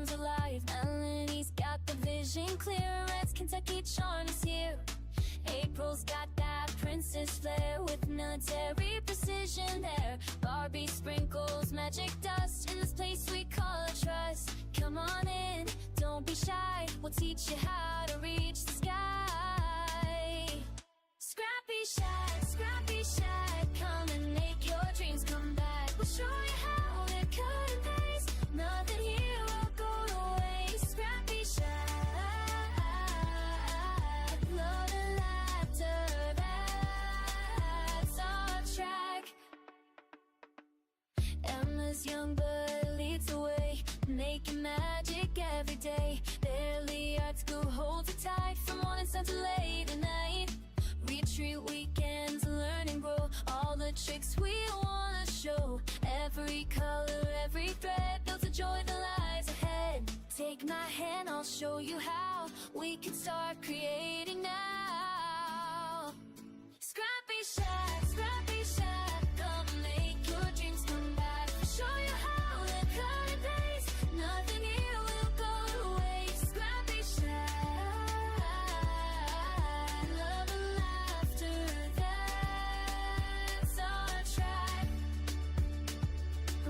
comes alive. Melanie's got the vision clear. Red's Kentucky charm is here. April's got that princess flair with military precision there. Barbie sprinkles magic dust in this place we call a trust. Come on in, don't be shy, we'll teach you how to reach the sky. ScrappyShak, ScrappyShak, come and make your dreams come back. We'll show you how to cut and paste, nothing here will go to waste. ScrappyShak, love and laughter, that's our track. Emma's young but leads the way, making magic every day. Barely art school holds it tight from morning sun to late at night. Retreat weekends, learn and grow all the tricks we wanna show. Every color, every thread builds a joy that lies ahead. Take my hand, I'll show you how we can start creating now. ScrappyShak, ScrappyShak, come and make your dreams come back. We'll show you how to cut and paste, nothing here will go to waste. ScrappyShak, love and laughter, that's our track.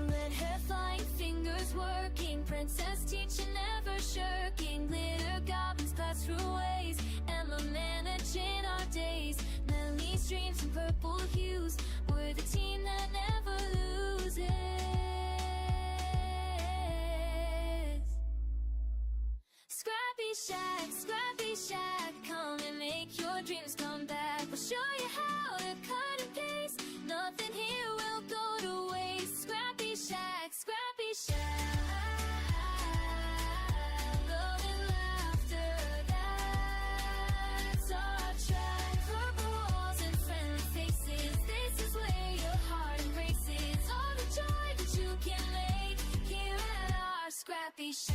Red hair flying, fingers working, princess teaching, never shirking. Glitter goblins pass through ways, Emma managing our days. Melanie's dreams in purple hues, we're the team that never loses. ScrappyShak, ScrappyShak, come and make your dreams come back. We'll show you how to cut and paste, nothing here will go to waste. ScrappyShak, ScrappyShak, love and laughter, that's our track. Purple walls and friendly faces, this is where your heart embraces all the joy that you can make here at our ScrappyShak.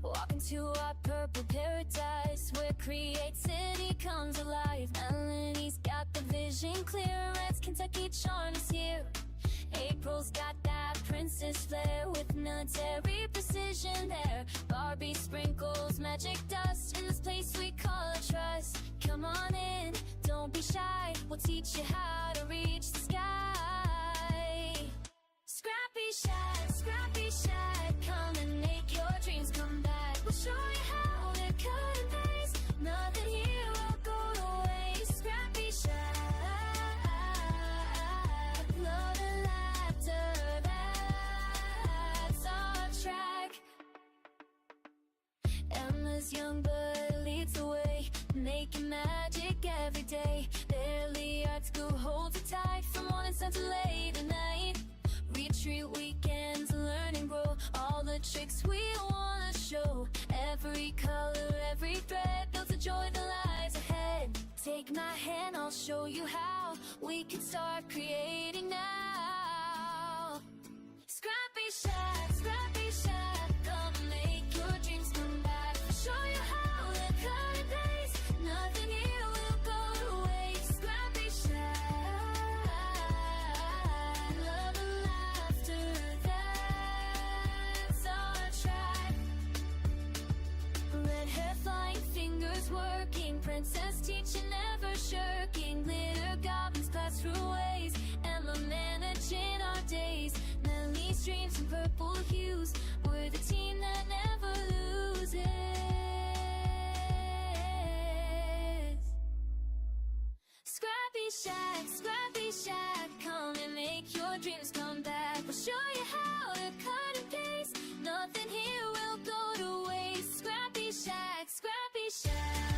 Walk into our purple paradise where creativity comes alive. Melanie's got the vision clear. Red's Kentucky charm is here. April's got that princess flair with military precision there. Barbie sprinkles magic dust in this place we call a trust. Come on in, don't be shy, we'll teach you how to reach the sky. ScrappyShak, ScrappyShak, come and make your dreams come back. We'll show you how to cut and paste, nothing here will go to waste. ScrappyShak, love and laughter, that's our track. Emma's young but leads the way, making magic every day. Barely art school holds it tight from morning sun to late at night. Retreat weekends, learn and grow all the tricks we wanna show. Every color, every thread builds a joy that lies ahead. Take my hand, I'll show you how we can start creating now. ScrappyShak, ScrappyShak, come and make your dreams come back. We'll show you how to cut and paste, nothing here will go to waste. ScrappyShak, love and laughter, that's our track. Red hair flying, fingers working, princess teaching, never shirking. Glitter goblins pass through ways, Emma managing our days. Melanie's dreams in purple hues, we're the team that never loses. ScrappyShak, ScrappyShak, come and make your dreams come back. We'll show you how to cut and paste, nothing here will go to waste. ScrappyShak, ScrappyShak,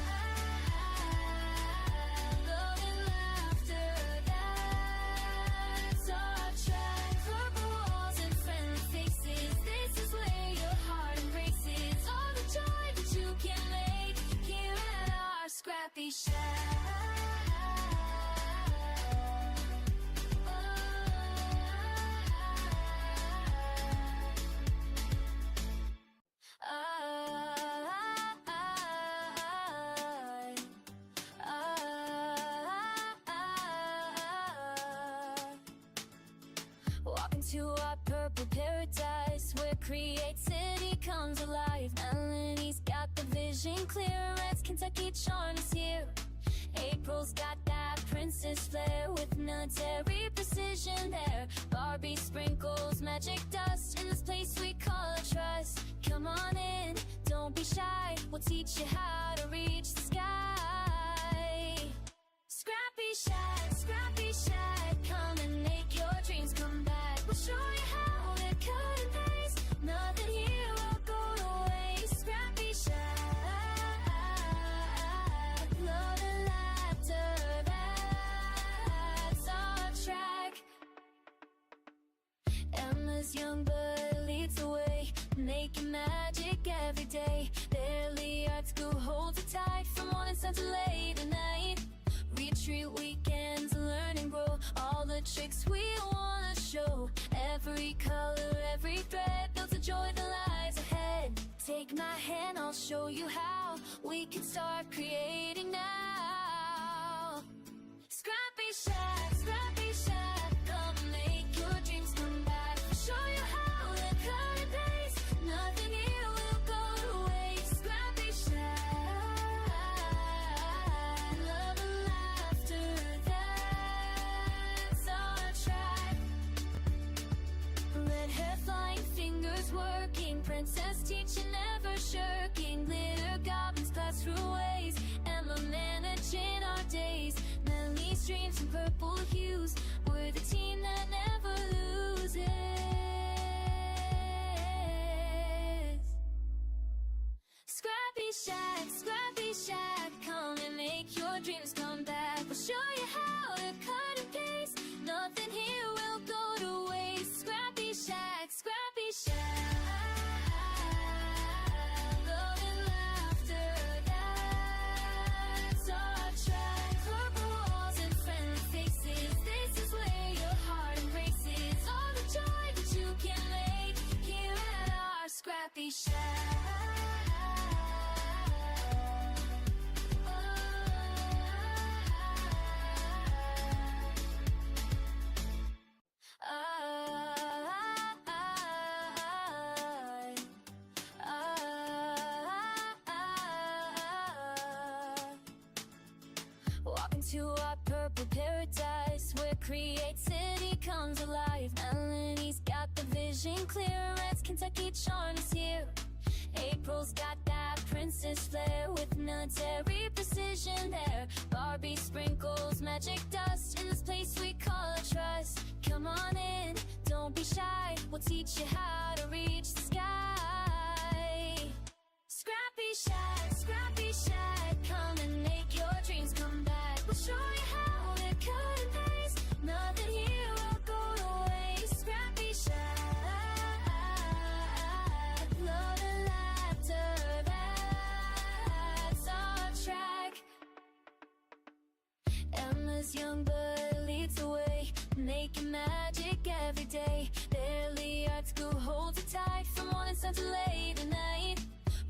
love and laughter, that's our track. Purple walls and friendly faces, this is where your heart embraces all the joy that you can make here at our ScrappyShak. to our purple paradise, where creativity comes alive. Melanie's got the vision clear, Red's Kentucky charm is here. April's got that princess flair, with military precision there. Barbie sprinkles magic dust in this place we call a trust. Come on in, don't be shy, we'll teach you how to reach the sky. ScrappyShak, come and make your dreams come back. We'll show you how to cut and paste, nothing here will go to waste. ScrappyShak, love and laughter, that's our track. Emma's young blood leads the way, making magic every day. Daily art school holds it tight, from morning sun to late at night. Retreat weekends, learn and grow, all the tricks we wanna show. Every color, every thread builds a joy that lies ahead. Take my hand, I'll show you how we can start creating now. ScrappyShak, come and make your dreams come back. We'll show you how to cut and paste, nothing here will go to waste. ScrappyShak, love and laughter, that's our track. Red hair flying, fingers working, princess teaching, never shirking. Glitter goblins pass through ways, Emma managing our days. Melanie's dreams in purple hues, we're the team that never loses. ScrappyShak, come and make your dreams come back. We'll show you how to cut and paste, nothing here will go to waste. ScrappyShak, love and laughter, that's our track. Purple walls and friendly faces, this is where your heart embraces. All the joy that you can make here at our ScrappyShak. Walking to our purple paradise, where creativity comes alive. Melanie's got the vision clear, Red's Kentucky charm is here. April's got that princess flair, with military precision there. Barbie sprinkles magic dust in this place we call a trust. Come on in, don't be shy, we'll teach you how to reach the sky. ScrappyShak, come and make your dreams come back. We'll show you how to cut and paste, nothing here will go to waste. ScrappyShak, love and laughter, that's our track. Emma's young blood leads the way, making magic every day. Daily art school holds it tight, from morning sun to late at night.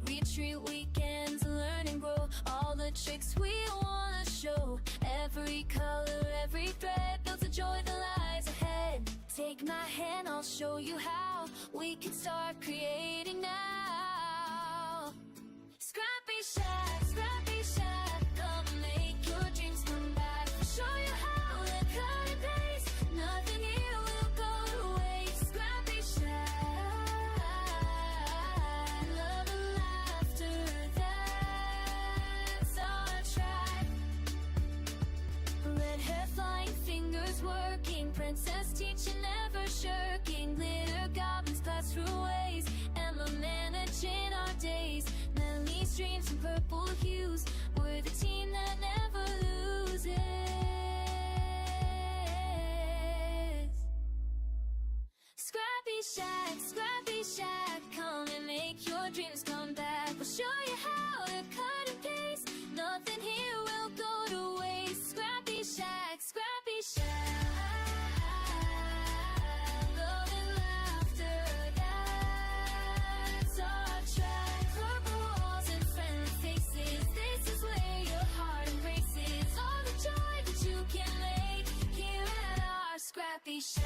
Retreat weekends, learn and grow, all the tricks we wanna show. Every color, every thread builds a joy that lies ahead. Take my hand, I'll show you how we can start creating now. ScrappyShak, come and make your dreams come back. We'll show you how to cut and paste, nothing here will go to waste. ScrappyShak, love and laughter, that's our track. Red hair flying, fingers working, princess teaching, never shirking. Glitter goblins pass through ways, Emma managing our days. Melanie's dreams in purple hues, we're the team that never loses. ScrappyShak, come and make your dreams come back. We'll show you how to cut and paste, nothing here will go to waste. ScrappyShak, love and laughter, that's our track. Purple walls and friendly faces, this is where your heart embraces. All the joy that you can make here at our ScrappyShak.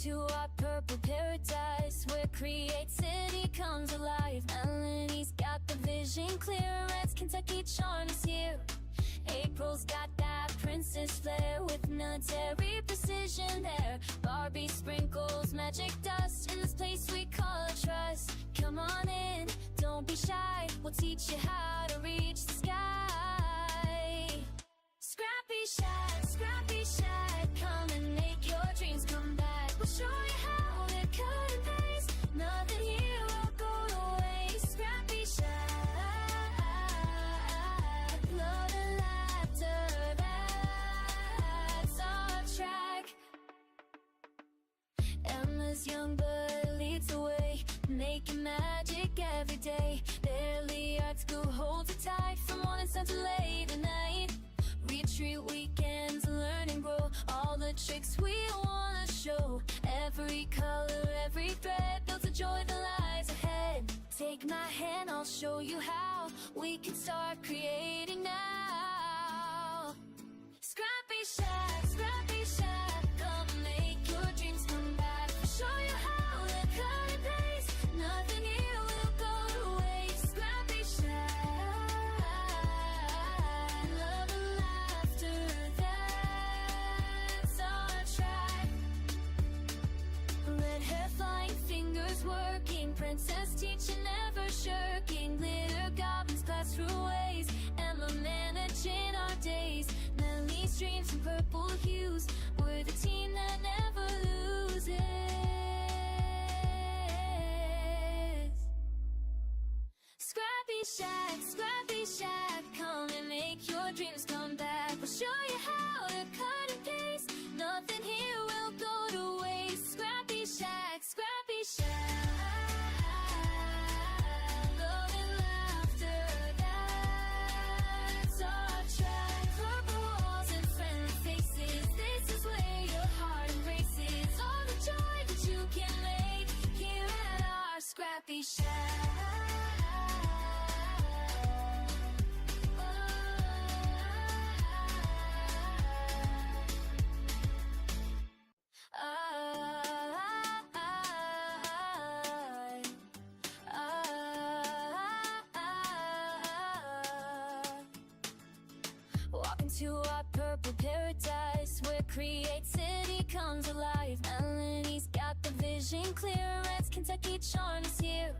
to our purple paradise, where creativity comes alive. Melanie's got the vision clear, Red's Kentucky charm is here. April's got that princess flair, with military precision there. Barbie sprinkles magic dust in this place we call trust. Come on in, don't be shy, we'll teach you how to reach the sky. ScrappyShak, ScrappyShak, come and make your dreams come back. We'll show you how to cut and paste, nothing here will go to waste. ScrappyShak, love and laughter, that's our track. Emma's young blood leads the way, making magic every day. Daily art school holds it tight, from morning sun to late at night. Retreat weekends, learn and grow, all the tricks we wanna show. Every color, every thread builds a joy that lies ahead. Take my hand, I'll show you how we can start creating now. ScrappyShak, ScrappyShak, come and make your dreams come back. We'll show you how to cut and paste, nothing here will go to waste. ScrappyShak, love and laughter, that's our track. Red hair flying, fingers working, princess teaching, never shirking. Glitter goblins pass through ways, Emma managing our days. Melly's dreams in purple hues, we're the team that never loses. ScrappyShak, ScrappyShak, come and make your dreams come back. We'll show you how to cut and paste, nothing here will go to waste. ScrappyShak, ScrappyShak, love and laughter, that's our track. Purple walls and friendly faces, this is where your heart embraces. All the joy that you can make here at our ScrappyShak. Walking to our purple paradise, where creativity comes alive. Melanie's got the vision clear, Red's Kentucky charm is here.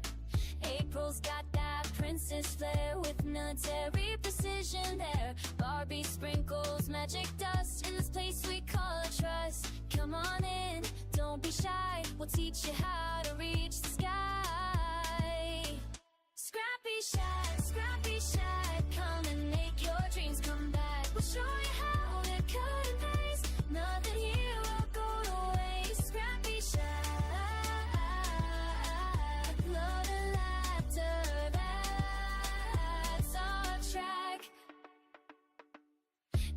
April's got that princess flair, with military precision there. Barbie sprinkles magic dust in this place we call trust. Come on in, don't be shy, we'll teach you how to reach the sky. ScrappyShak, ScrappyShak, come and make your dreams come back. We'll show you how to cut and paste, nothing here will go to waste. ScrappyShak, love and laughter, that's our track.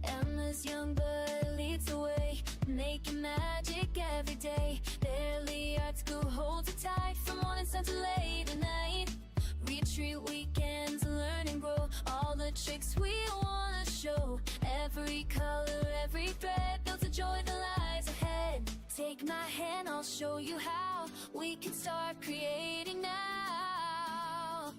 Emma's young blood leads the way, making magic every day. Daily art school holds it tight, from morning sun to late at night. Retreat weekends, learn and grow, all the tricks we wanna show. Every color, every thread builds a joy that lies ahead. Take my hand, I'll show you how we can start creating now.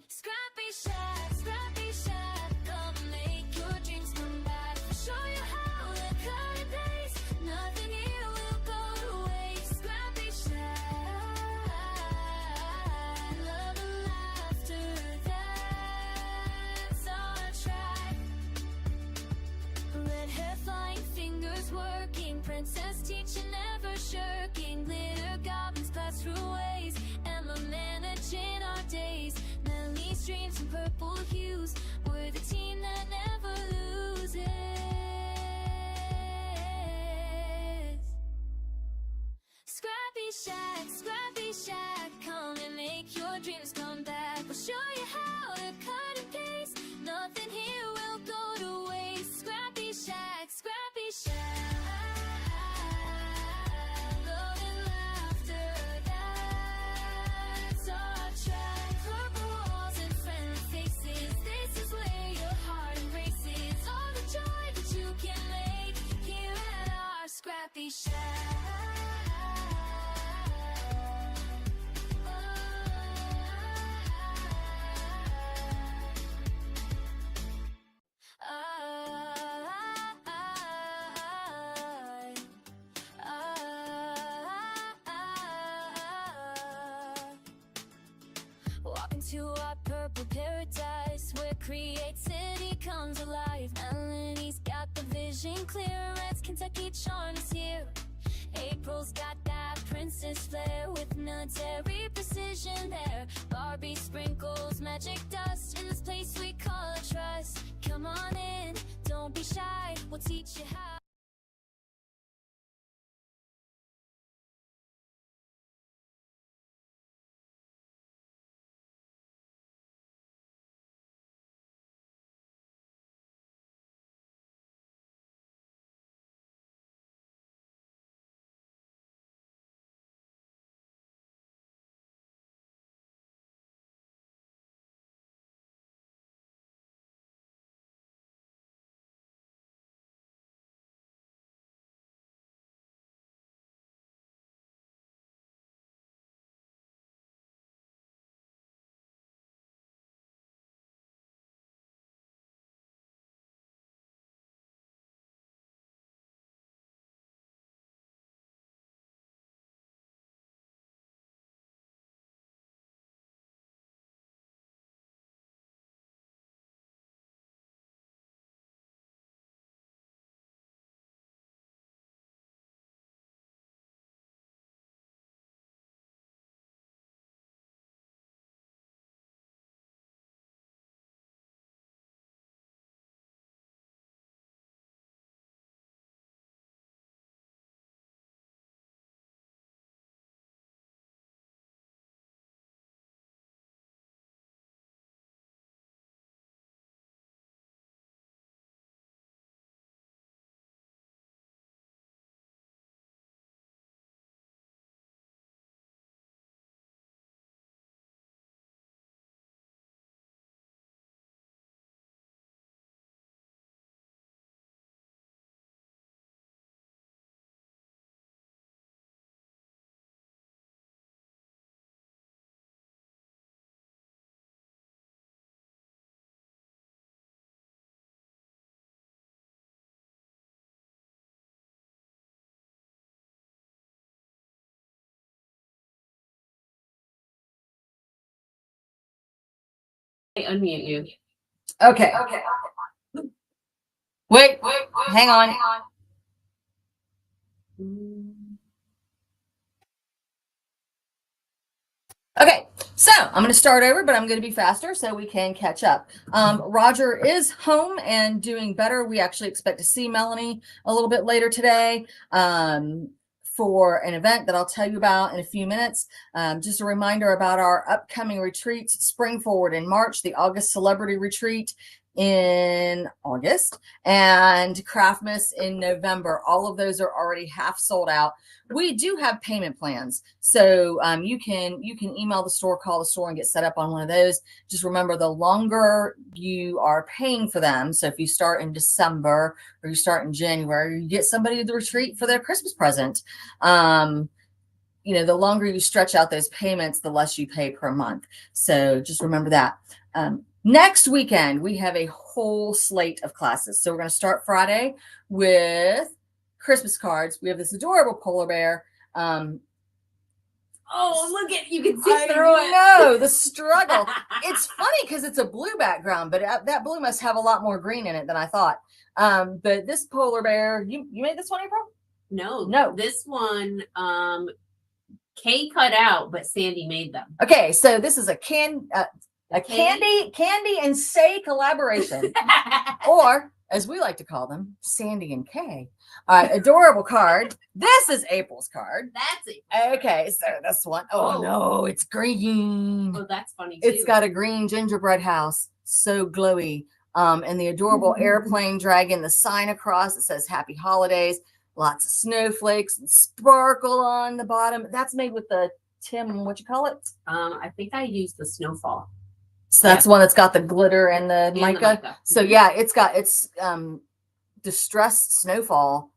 ScrappyShak, ScrappyShak, come and make your dreams come back. We'll show you how to cut and paste, nothing here will go to waste. ScrappyShak, love and laughter, that's our track. Red hair flying, fingers working, princess teaching, never shirking. Glitter goblins pass through ways, Emma managing our days. Melly's dreams in purple hues, we're the team that never loses. ScrappyShak, ScrappyShak, come and make your dreams come back. We'll show you how to cut and paste, nothing here will go to waste. ScrappyShak, ScrappyShak, love and laughter, that's our track. Purple walls and friendly faces, this is where your heart embraces. to our purple paradise where creativity comes alive. Melanie's got the vision clear, Red's Kentucky charm is here. April's got that princess flair with military precision there. Barbie sprinkles magic dust in this place we call a trust. Come on in, don't be shy, we'll teach you how. Unmute you. Okay. Wait, hang on. Okay, so I'm going to start over, but I'm going to be faster so we can catch up. Roger is home and doing better. We actually expect to see Melanie a little bit later today for an event that I'll tell you about in a few minutes. Just a reminder about our upcoming retreats: Spring Forward in March, the August Celebrity Retreat in August, and Craftmas in November. All of those are already half sold out. We do have payment plans, so you can email the store, call the store, and get set up on one of those. Just remember, the longer you are paying for them, so if you start in December or you start in January, you get somebody at the retreat for their Christmas present. You know, the longer you stretch out those payments, the less you pay per month. So just remember that. Next weekend, we have a whole slate of classes. So we're going to start Friday with Christmas cards. We have this adorable polar bear. Oh, look at you can see through it. No, the struggle. It's funny because it's a blue background, but that blue must have a lot more green in it than I thought. But this polar bear, you made this one, April? No. This one, Kay cut out, but Sandy made them. Okay, so this is a candy and Say collaboration, or as we like to call them, Sandy and Kay. Adorable card. This is April's card. That's it. Okay, so this one. Oh no, it's green. Oh, that's funny too. It's got a green gingerbread house, so glowy. And the adorable airplane dragon, the sign across that says Happy Holidays. Lots of snowflakes and sparkle on the bottom. That's made with the what you call it? I think I used the Snowfall. So that's one that's got the glitter and the mica. So yeah, it's distressed snowfall,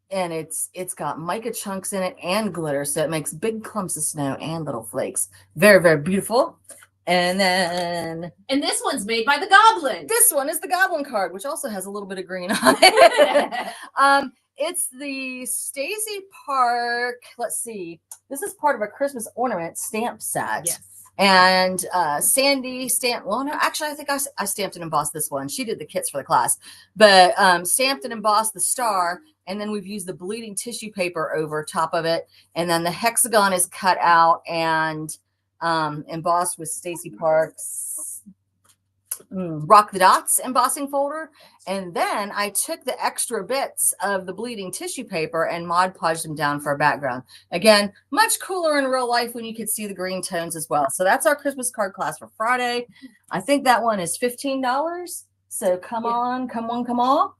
and it's got mica chunks in it and glitter, so it makes big clumps of snow and little flakes. Very, very beautiful. And this one's made by the Goblin. This one is the Goblin card, which also has a little bit of green on it. It's the Stacey Park. Let's see. This is part of a Christmas ornament stamp set. Yes. And Sandy stamped, well, no, actually, I think I stamped and embossed this one. She did the kits for the class, but stamped and embossed the star. And then we've used the bleeding tissue paper over top of it. And then the hexagon is cut out and embossed with Stacy Park's Rock the Dots embossing folder. And then I took the extra bits of the bleeding tissue paper and Mod Podged them down for a background. Again, much cooler in real life when you could see the green tones as well. So that's our Christmas card class for Friday. I think that one is $15. So come on, come on, come on.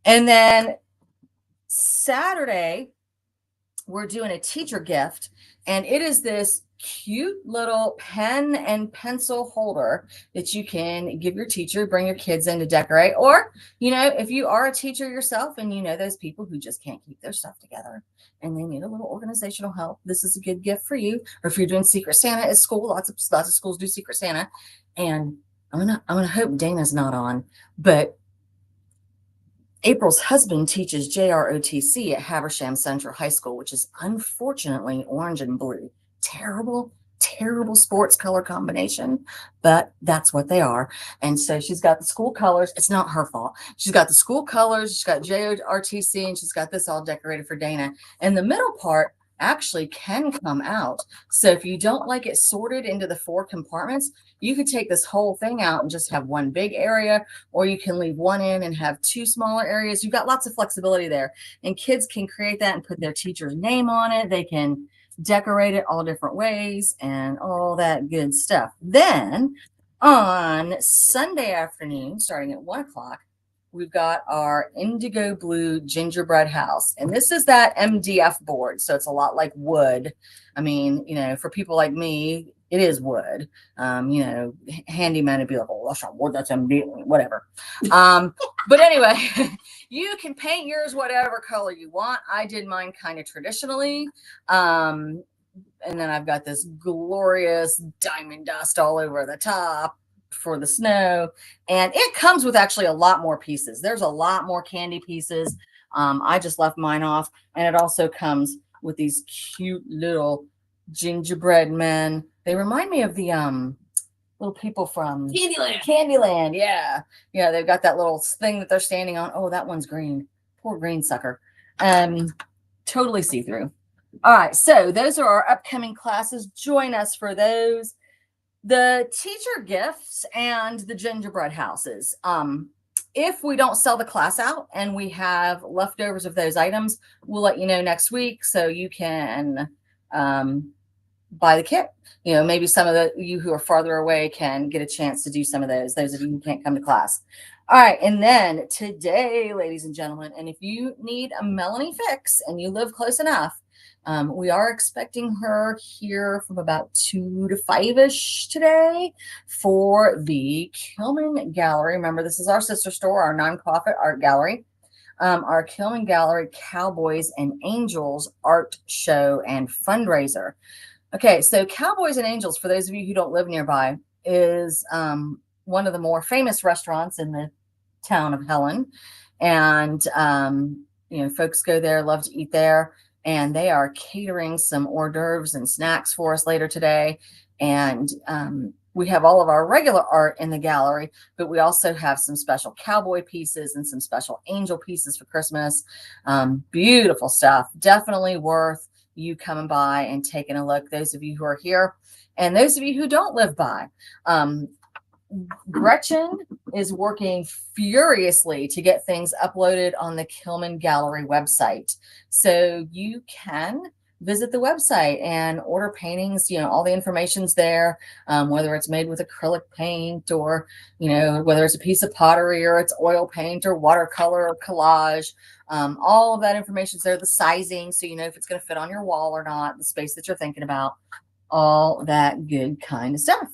And then Saturday, we're doing a teacher gift, and it is this cute little pen and pencil holder that you can give your teacher, bring your kids in to decorate. Or, you know, if you are a teacher yourself and you know those people who just can't keep their stuff together and they need a little organizational help, this is a good gift for you. Or if you're doing Secret Santa at school, lots of schools do Secret Santa. And I'm gonna hope Dana's not on, but April's husband teaches JROTC at Habersham Central High School, which is unfortunately orange and blue. Terrible, terrible sports color combination, but that's what they are. And so she's got the school colors. It's not her fault. She's got the school colors. She's got JROTC, and she's got this all decorated for Dana. And the middle part actually can come out. So if you don't like it sorted into the 4 compartments, you could take this whole thing out and just have one big area, or you can leave one in and have 2 smaller areas. You've got lots of flexibility there, and kids can create that and put their teacher's name on it. They can decorate it all different ways and all that good stuff. Then on Sunday afternoon, starting at 1 o'clock, we've got our indigo blue gingerbread house. And this is that MDF board. So it's a lot like wood. I mean, you know, for people like me, it is wood. You know, handyman would be like, oh, that's not wood, that's MDF, whatever. But anyway, you can paint yours whatever color you want. I did mine kind of traditionally. And then I've got this glorious diamond dust all over the top for the snow, and it comes with actually a lot more pieces. There's a lot more candy pieces. I just left mine off, and it also comes with these cute little gingerbread men. They remind me of the little people from Candyland. Yeah, they've got that little thing that they're standing on. Oh, that one's green. Poor green sucker. Totally see-through. All right, so those are our upcoming classes. Join us for those. The teacher gifts and the gingerbread houses. If we don't sell the class out and we have leftovers of those items, we'll let you know next week so you can buy the kit. You know, maybe some of you who are farther away can get a chance to do some of those of you who can't come to class. All right, and then today, ladies and gentlemen, and if you need a Melanie fix and you live close enough, we are expecting her here from about 2 to 5-ish today for the Kilman Gallery. Remember, this is our sister store, our nonprofit art gallery. Our Kilman Gallery Cowboys and Angels art show and fundraiser. Okay, so Cowboys and Angels, for those of you who don't live nearby, is one of the more famous restaurants in the town of Helen. And, you know, folks go there, love to eat there. And they are catering some hors d'oeuvres and snacks for us later today. And we have all of our regular art in the gallery, but we also have some special cowboy pieces and some special angel pieces for Christmas. Beautiful stuff. Definitely worth you coming by and taking a look. Those of you who are here and those of you who don't live by. Gretchen is working furiously to get things uploaded on the Kilman Gallery website. So you can visit the website and order paintings. You know, all the information's there, whether it's made with acrylic paint or, you know, whether it's a piece of pottery or it's oil paint or watercolor or collage. All of that information's there, the sizing, so you know if it's going to fit on your wall or not, the space that you're thinking about, all that good kind of stuff.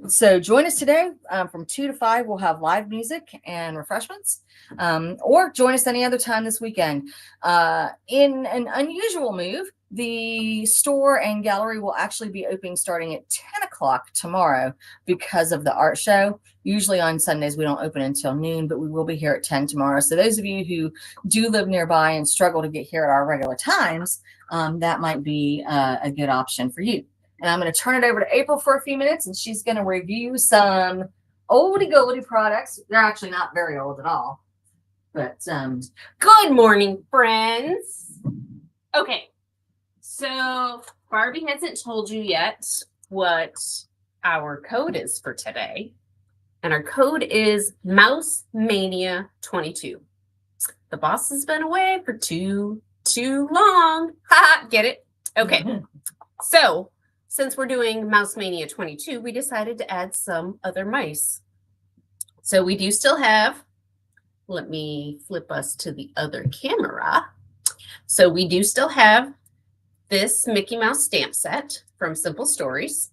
So join us today from 2 to 5. We'll have live music and refreshments, or join us any other time this weekend. In an unusual move, the store and gallery will actually be opening starting at 10 o'clock tomorrow because of the art show. Usually on Sundays, we don't open until noon, but we will be here at 10 tomorrow. So those of you who do live nearby and struggle to get here at our regular times, that might be a good option for you. And I'm going to turn it over to April for a few minutes, and she's going to review some oldie goldie products. They're actually not very old at all. But good morning, friends. Okay, so Barbie hasn't told you yet what our code is for today. And our code is Mouse Mania 22. The boss has been away for too long. Haha, get it? Okay. So, since we're doing Mouse Mania 22, we decided to add some other mice. So we do still have, let me flip us to the other camera. So we do still have this Mickey Mouse stamp set from Simple Stories,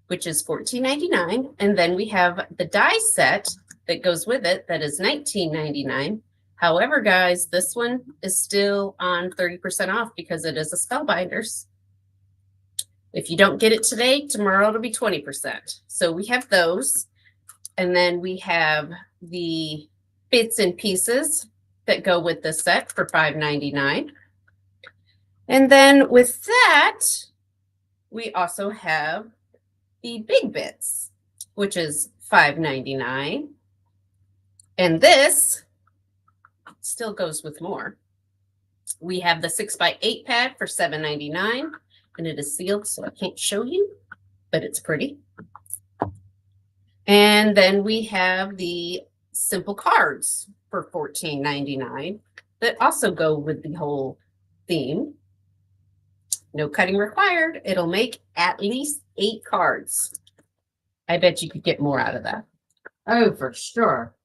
which is $14.99. And then we have the die set that goes with it that is $19.99. However, guys, this one is still on 30% off because it is a Spellbinders. If you don't get it today, tomorrow it'll be 20%. So we have those. And then we have the bits and pieces that go with the set for $5.99. And then with that, we also have the big bits, which is $5.99. And this still goes with more. We have the 6x8 pad for $7.99, and it is sealed, so I can't show you, but it's pretty. And then we have the simple cards for $14.99 that also go with the whole theme. No cutting required. It'll make at least 8 cards. I bet you could get more out of that. oh, for sure.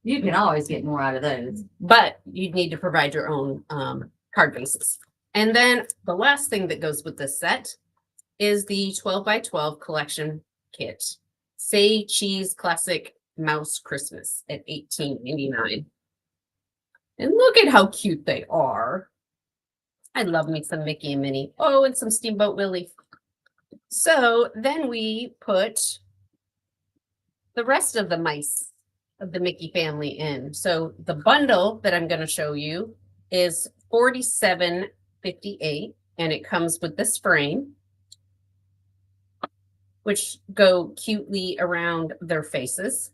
You can always get more out of those. But you'd need to provide your own card bases. And then the last thing that goes with this set is the 12x12 collection kit. Say Cheese Classic Mouse Christmas at $18.99. And look at how cute they are. I love me some Mickey and Minnie. Oh, and some Steamboat Willie. So then we put the rest of the mice of the Mickey family in. So the bundle that I'm going to show you is $47.58, and it comes with this frame, which go cutely around their faces.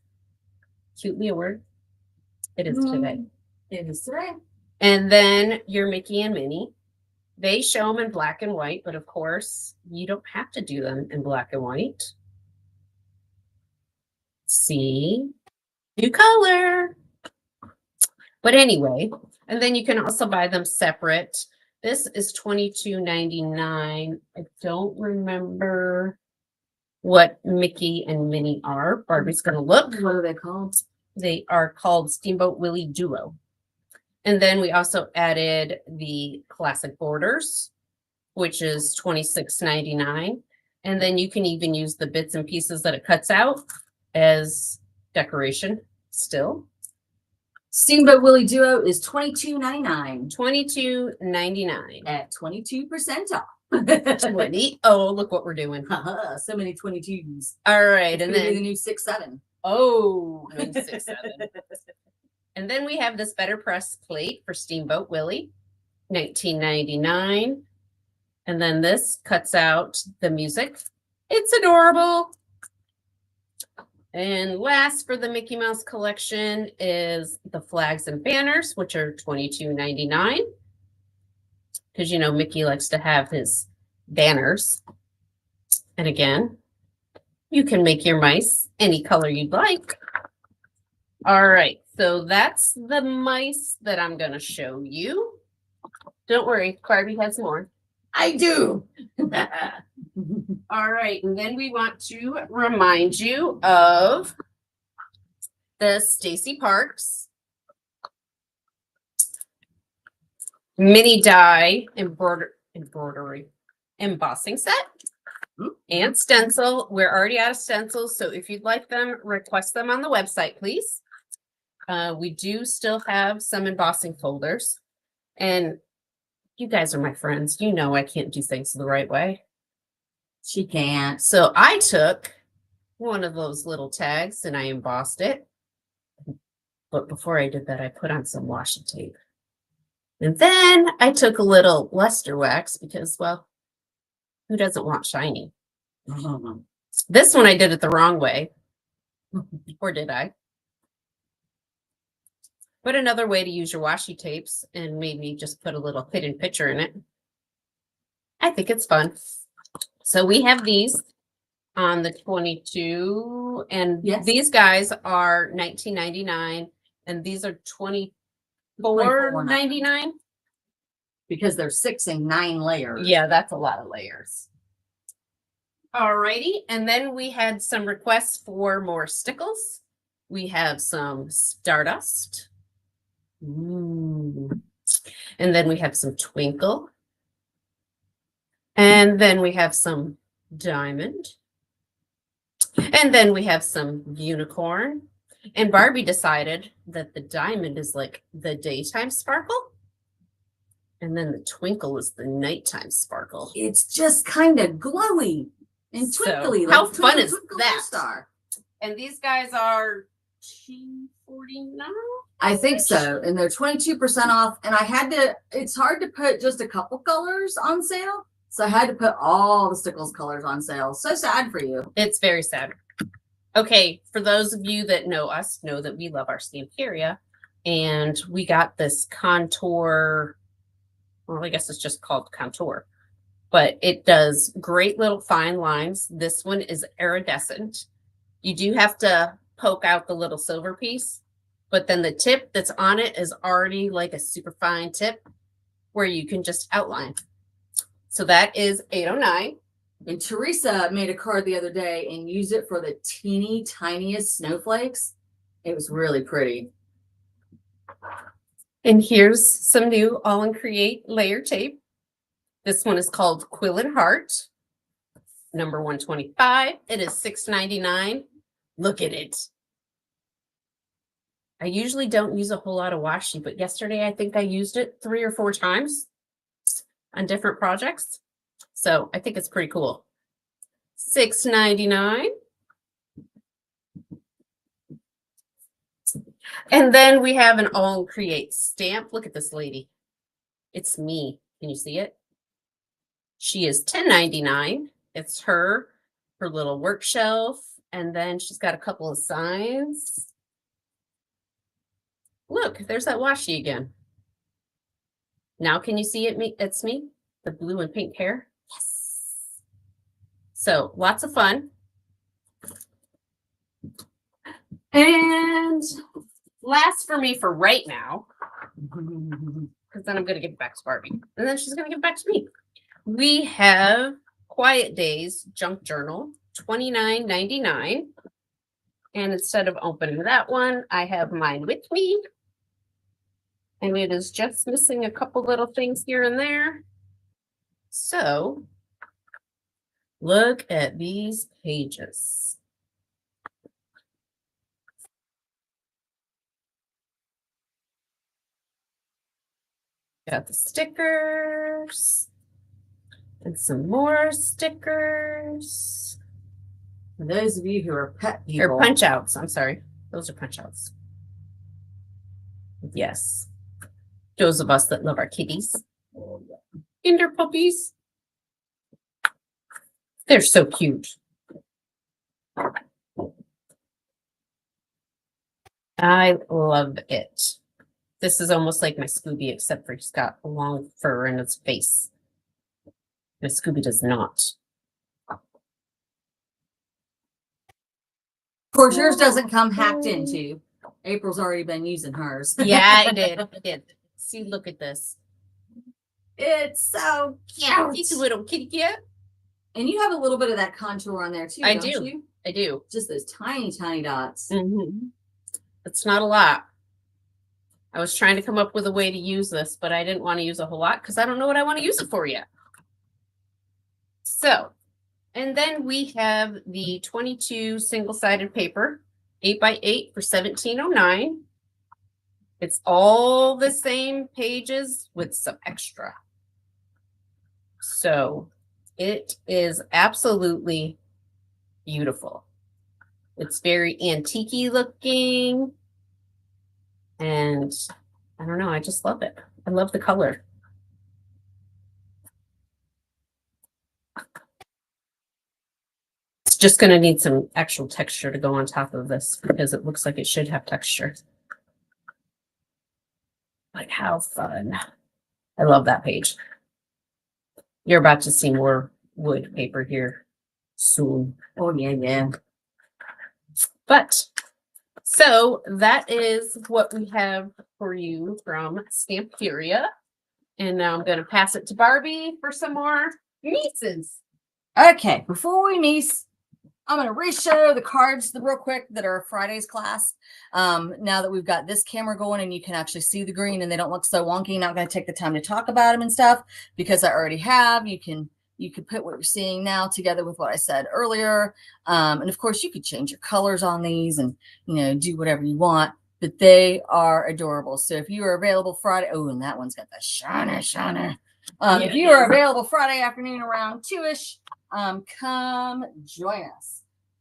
Cutely a word? It is today. It is today. And then your Mickey and Minnie. They show them in black and white, but of course, you don't have to do them in black and white. See? New color. But anyway, and then you can also buy them separate. This is $22.99. I don't remember what Mickey and Minnie are. Barbie's going to look. What are they called? They are called Steamboat Willie Duo. And then we also added the classic borders, which is $26.99. And then you can even use the bits and pieces that it cuts out as decoration still. Steamboat Willie Duo is $22.99 $22.99 at 22% off. 20. Oh, look what we're doing. So many 22s. All right, It's and gonna be then the new 6-7. oh, 6-7. And then we have this Better Press plate for Steamboat Willie, $19.99. And then this cuts out the music. It's adorable. And last for the Mickey Mouse collection is the flags and banners, which are $22.99. Because, you know, Mickey likes to have his banners. And again, you can make your mice any color you'd like. All right, so that's the mice that I'm going to show you. Don't worry, Barbie has more. I do. All right, and then we want to remind you of the Stacy Parks mini die embroidery embossing set and stencil. We're already out of stencils, so if you'd like them, request them on the website, please. We do still have some embossing folders, and you guys are my friends. You know I can't do things the right way. She can't. So I took one of those little tags and I embossed it. But before I did that, I put on some washi tape. And then I took a little luster wax because, well, Who doesn't want shiny? This one I did it the wrong way. Or did I? But another way to use your washi tapes and maybe just put a little hidden picture in it. I think it's fun. So we have these on the 22, and Yes. these guys are $19.99, and these are $24.99. Because they're 6 and 9 layers. Yeah, that's a lot of layers. Alrighty, and then we had some requests for more stickles. We have some Stardust. And then we have some Twinkle. And then we have some Diamond. And then we have some Unicorn. And Barbie decided that the Diamond is like the daytime sparkle. And then the Twinkle is the nighttime sparkle. It's just kind of glowy and So, twinkly. how like fun is Twinkle that? Star. And these guys are $2.49. I think so. And they're 22% off. And I had to, it's hard to put just a couple colors on sale. So I had to put all the Stickles colors on sale. So sad for you. It's very sad. Okay, for those of you that know us, know that we love our Stamperia. And we got this contour, well, I guess it's just called contour. But it does great little fine lines. This one is iridescent. You do have to poke out the little silver piece, but then the tip that's on it is already like a super fine tip where you can just outline. So that is $8.09. And Teresa made a card the other day and used it for the teeny tiniest snowflakes. It was really pretty. And here's some new All in Create layer tape. This one is called Quill and Heart, number 125. It is $6.99. Look at it. I usually don't use a whole lot of washi, but yesterday I think I used it 3 or 4 times on different projects. So I think it's pretty cool. $6.99. And then we have an All in Create stamp. Look at this lady. It's me. Can you see it? She is $10.99. It's her little work shelf. And then she's got a couple of signs. Look, there's that washi again. Now can you see it? It's me, the blue and pink hair. Yes. So lots of fun. And last for me for right now, because then I'm going to give it back to Barbie. And then she's going to give it back to me. We have Quiet Days Junk Journal, $29.99. And instead of opening that one, I have mine with me. And it is just missing a couple little things here and there. So look at these pages. Got the stickers and some more stickers. For those of you who are pet people. Or punch outs. I'm sorry. Those are punch outs. Yes. Those of us that love our kitties. Kinder puppies. They're so cute. I love it. This is almost like my Scooby, except for he's got long fur in his face. My Scooby does not. Of course, yours doesn't come hacked into. April's already been using hers. Yeah, I did. I did. See, look at this. It's so cute. He's a little kitty cat. And you have a little bit of that contour on there too, I don't do. you? I do. Just those tiny, tiny dots. Mm-hmm. It's not a lot. I was trying to come up with a way to use this, but I didn't want to use a whole lot because I don't know what I want to use it for yet. So, and then we have the 22 single-sided paper, 8x8 for $17.09. It's all the same pages with some extra. So it is absolutely beautiful. It's very antique-y looking. And I don't know, I just love it. I love the color. just going to need some actual texture to go on top of this because it looks like it should have texture. Like, how fun. I love that page. You're about to see more wood paper here soon. Oh, yeah. But so that is what we have for you from Stamperia. And now I'm going to pass it to Barbie for some more nieces. Okay, before we niece, I'm going to re-show the cards real quick that are Friday's class. Now that we've got this camera going and you can actually see the green and they don't look so wonky, not going to take the time to talk about them and stuff because I already have. You can put what you're seeing now together with what I said earlier. And of course, you could change your colors on these and, do whatever you want. But they are adorable. So if you are available Friday, oh, and that one's got the shiny. If you are available Friday afternoon around 2-ish, come join us.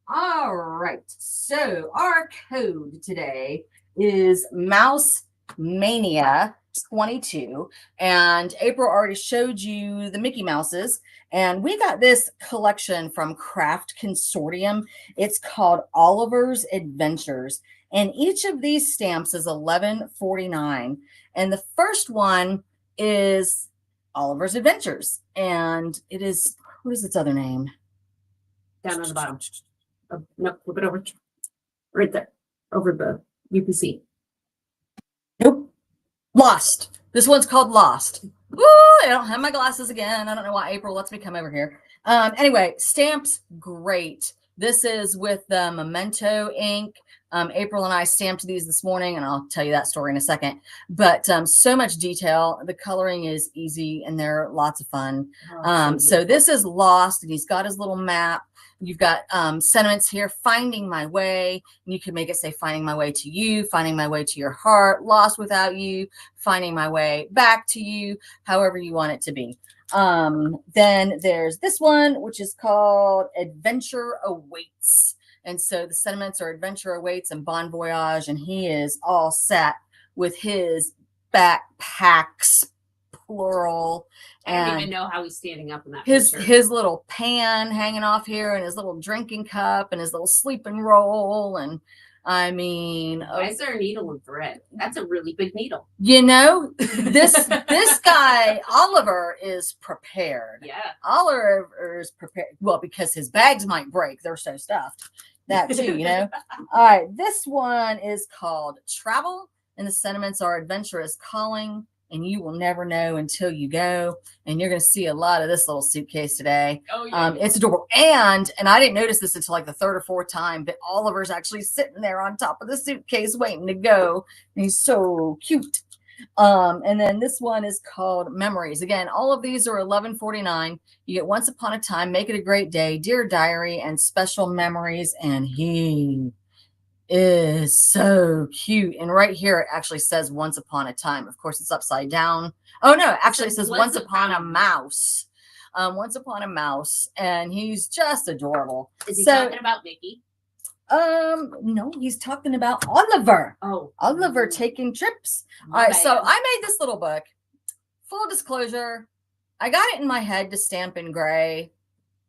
All right. So our code today is Mouse Mania 22. And April already showed you the Mickey Mouses. And we got this collection from Craft Consortium. It's called Oliver's Adventures. And each of these stamps is $11.49. And the first one is Oliver's Adventures. And it is, what is its other name? Down on the bottom. No, flip it over. Right there. Over the UPC. Nope. Lost. This one's called Lost. Woo! I don't have my glasses again. I don't know why April lets me come over here. Anyway, stamps, great. This is with the Memento ink. April and I stamped these this morning, and I'll tell you that story in a second. But so much detail. The coloring is easy, and they're lots of fun. So this is Lost, and he's got his little map. You've got sentiments here, finding my way. You can make it say finding my way to you, finding my way to your heart, lost without you, finding my way back to you, however you want it to be. Then there's this one, which is called Adventure Awaits. And so the sentiments are Adventure Awaits and Bon Voyage. And he is all set with his backpacks, plural. I don't even know how he's standing up in that picture. His little pan hanging off here and his little drinking cup and his little sleeping roll. And I mean, why is there a needle and thread? That's a really big needle. This guy, Oliver, is prepared. Yeah. Oliver is prepared. Well, because his bags might break. They're so stuffed. That too, All right. This one is called Travel. And the sentiments are adventurous calling. And you will never know until you go. And you're going to see a lot of this little suitcase today. Oh, yeah. It's adorable. And I didn't notice this until like the third or fourth time, but Oliver's actually sitting there on top of the suitcase waiting to go. And he's so cute. And then this one is called Memories. Again, all of these are $11.49. You get Once Upon a Time, Make It a Great Day, Dear Diary, and Special Memories. And he is so cute. And right here it actually says Once Upon a Time. Of course, it's upside down. Oh no, actually it says Once Upon a Mouse. Once Upon a Mouse, and he's just adorable. Is he talking about Mickey? No, he's talking about Oliver. Oh, Oliver taking trips. All right, so I made this little book. Full disclosure, I got it in my head to stamp in gray,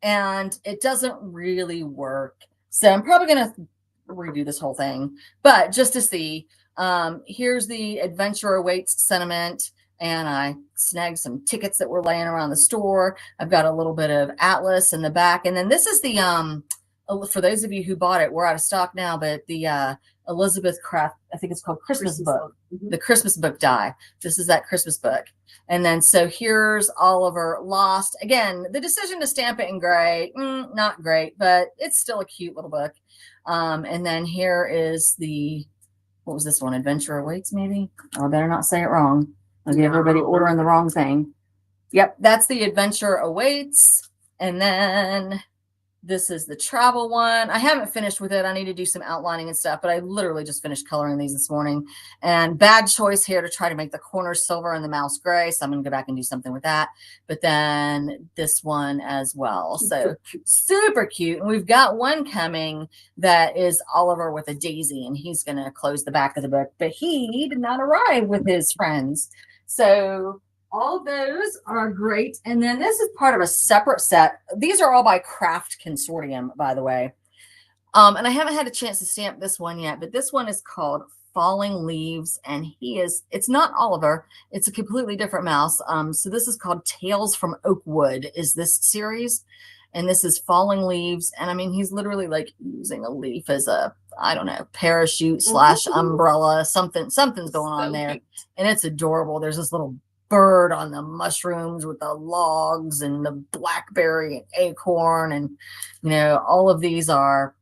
and it doesn't really work. So I'm probably gonna redo this whole thing, but just to see, here's the Adventure Awaits sentiment, and I snagged some tickets that were laying around the store. I've got a little bit of Atlas in the back, and then this is the for those of you who bought it, we're out of stock now, but the Elizabeth Craft, I think it's called Christmas book. Mm-hmm. The Christmas book die. This is that Christmas book. And then so here's Oliver Lost. Again, the decision to stamp it in gray, not great, but it's still a cute little book. And then here is what was this one? Adventure Awaits, maybe? Oh, I better not say it wrong. I'll get everybody ordering the wrong thing. Yep, that's the Adventure Awaits. And then this is the travel one. I haven't finished with it. I need to do some outlining and stuff, but I literally just finished coloring these this morning. And bad choice here to try to make the corners silver and the mouse gray. So I'm going to go back and do something with that. But then this one as well. So super cute. And we've got one coming that is Oliver with a daisy, and he's going to close the back of the book, but he did not arrive with his friends. So all of those are great. And then this is part of a separate set. These are all by Craft Consortium, by the way. And I haven't had a chance to stamp this one yet, but this one is called Falling Leaves, and it's not Oliver, it's a completely different mouse. So this is called Tales from Oakwood is this series, and this is Falling Leaves. And I mean, he's literally like using a leaf as a, I don't know, parachute / umbrella, something's going on there. Cute. And it's adorable. There's this little bird on the mushrooms with the logs and the blackberry and acorn, and you know, all of these are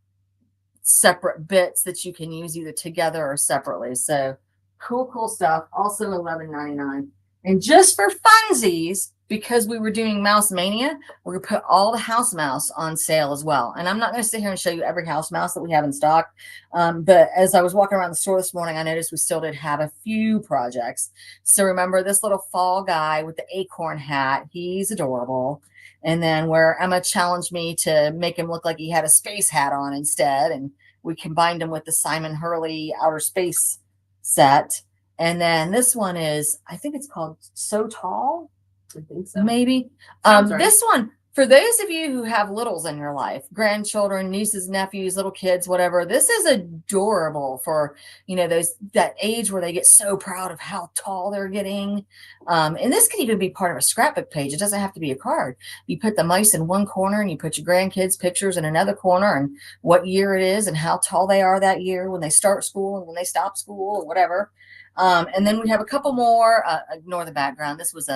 separate bits that you can use either together or separately. So cool stuff. Also $11.99. And just for funsies, because we were doing Mouse Mania, we're gonna put all the house mouse on sale as well. And I'm not going to sit here and show you every house mouse that we have in stock. But as I was walking around the store this morning, I noticed we still did have a few projects. So remember this little fall guy with the acorn hat, he's adorable. And then where Emma challenged me to make him look like he had a space hat on instead, and we combined him with the Simon Hurley outer space set. And then this one is, I think it's called So Tall. I think so. Maybe. Right. This one, for those of you who have littles in your life, grandchildren, nieces, nephews, little kids, whatever, this is adorable for, you know, that age where they get so proud of how tall they're getting. And this can even be part of a scrapbook page. It doesn't have to be a card. You put the mice in one corner and you put your grandkids' pictures in another corner and what year it is and how tall they are that year when they start school and when they stop school or whatever. And then we have a couple more. Ignore the background. This was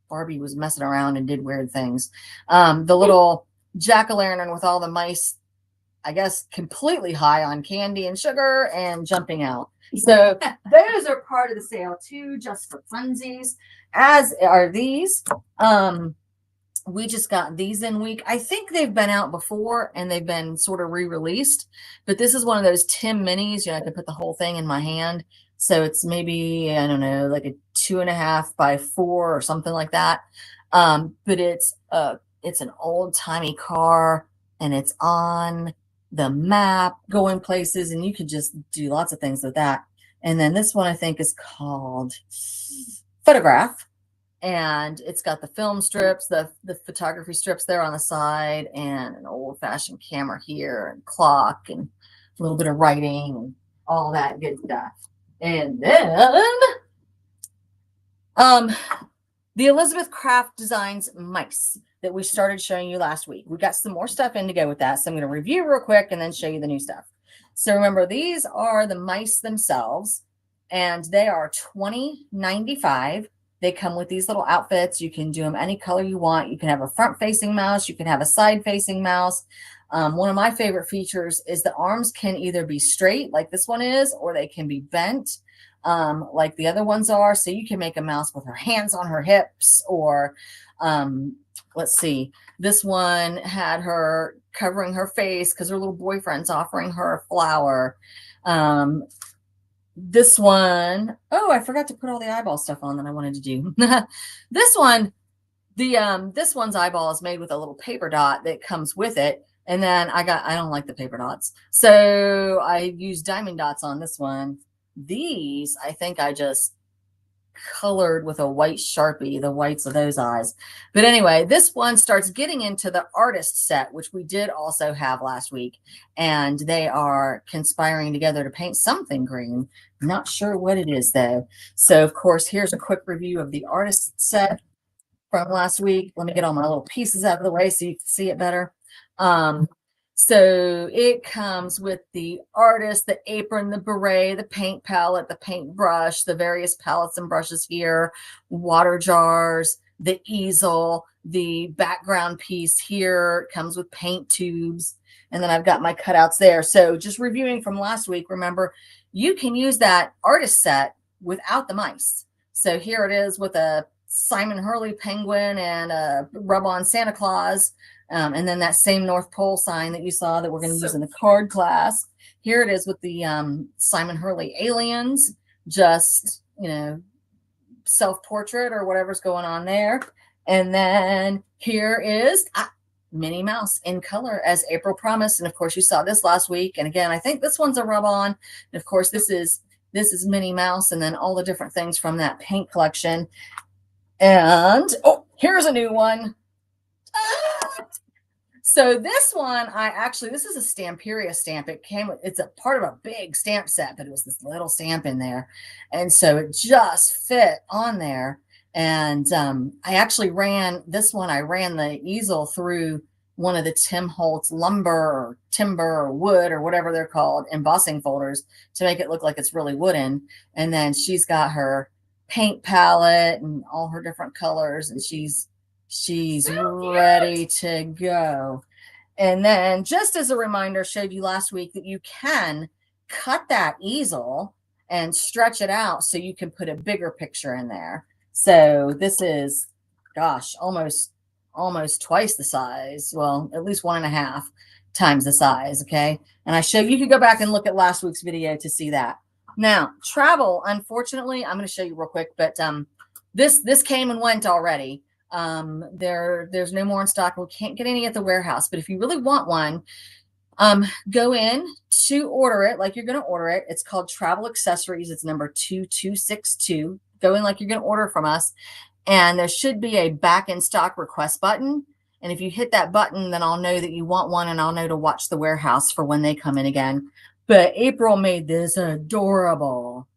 Barbie was messing around and did weird things. The little jack-o'-lantern with all the mice, I guess, completely high on candy and sugar and jumping out. So those are part of the sale too, just for funsies, as are these. We just got these in week. I think they've been out before and they've been sort of re-released, but this is one of those Tim minis. You know, I can put the whole thing in my hand. So it's maybe, I don't know, like a 2.5 by 4 or something like that. But it's an old timey car and it's on the map going places, and you could just do lots of things with that. And then this one I think is called Photograph, and it's got the film strips, the photography strips there on the side, and an old fashioned camera here, and clock, and a little bit of writing, and all that good stuff. And then the Elizabeth Craft Designs mice that we started showing you last week. We got some more stuff in to go with that. So I'm going to review real quick and then show you the new stuff. So remember, these are the mice themselves, and they are $20.95. They come with these little outfits. You can do them any color you want. You can have a front-facing mouse. You can have a side-facing mouse. One of my favorite features is the arms can either be straight like this one is, or they can be bent like the other ones are. So you can make a mouse with her hands on her hips, or let's see, this one had her covering her face because her little boyfriend's offering her a flower. This one, oh, I forgot to put all the eyeball stuff on that I wanted to do. This one, this one's eyeball is made with a little paper dot that comes with it. And then I don't like the paper dots, so I used diamond dots on this one. These, I think I just colored with a white Sharpie, the whites of those eyes. But anyway, this one starts getting into the artist set, which we did also have last week. And they are conspiring together to paint something green. Not sure what it is, though. So, of course, here's a quick review of the artist set from last week. Let me get all my little pieces out of the way so you can see it better. So it comes with the artist, the apron, the beret, the paint palette, the paintbrush, the various palettes and brushes here, water jars, the easel, the background piece here comes with paint tubes. And then I've got my cutouts there. So just reviewing from last week, remember, you can use that artist set without the mice. So here it is with a Simon Hurley penguin and a rub-on Santa Claus. And then that same North Pole sign that you saw that we're going to use in the card class. Here it is with the Simon Hurley aliens, just, you know, self-portrait or whatever's going on there. And then here is Minnie Mouse in color as April promised. And of course, you saw this last week. And again, I think this one's a rub-on. And of course, this is Minnie Mouse, and then all the different things from that paint collection. And oh, here's a new one. So this one, this is a Stamperia stamp. It's a part of a big stamp set, but it was this little stamp in there. And so it just fit on there. And I actually ran this one. I ran the easel through one of the Tim Holtz lumber or timber or wood or whatever they're called embossing folders to make it look like it's really wooden. And then she's got her paint palette and all her different colors, and she's ready to go. And then just as a reminder, showed you last week that you can cut that easel and stretch it out so you can put a bigger picture in there. So this is, gosh, almost twice the size. Well, at least 1.5 times the size. Okay. And you could go back and look at last week's video to see that. Now, travel, unfortunately, I'm going to show you real quick, but this came and went already. There's no more in stock. We can't get any at the warehouse, but if you really want one, go in to order it like you're going to order it. It's called Travel Accessories. It's number 2262. Go in like you're going to order from us, and there should be a back in stock request button. And if you hit that button, then I'll know that you want one, and I'll know to watch the warehouse for when they come in again. But April made this adorable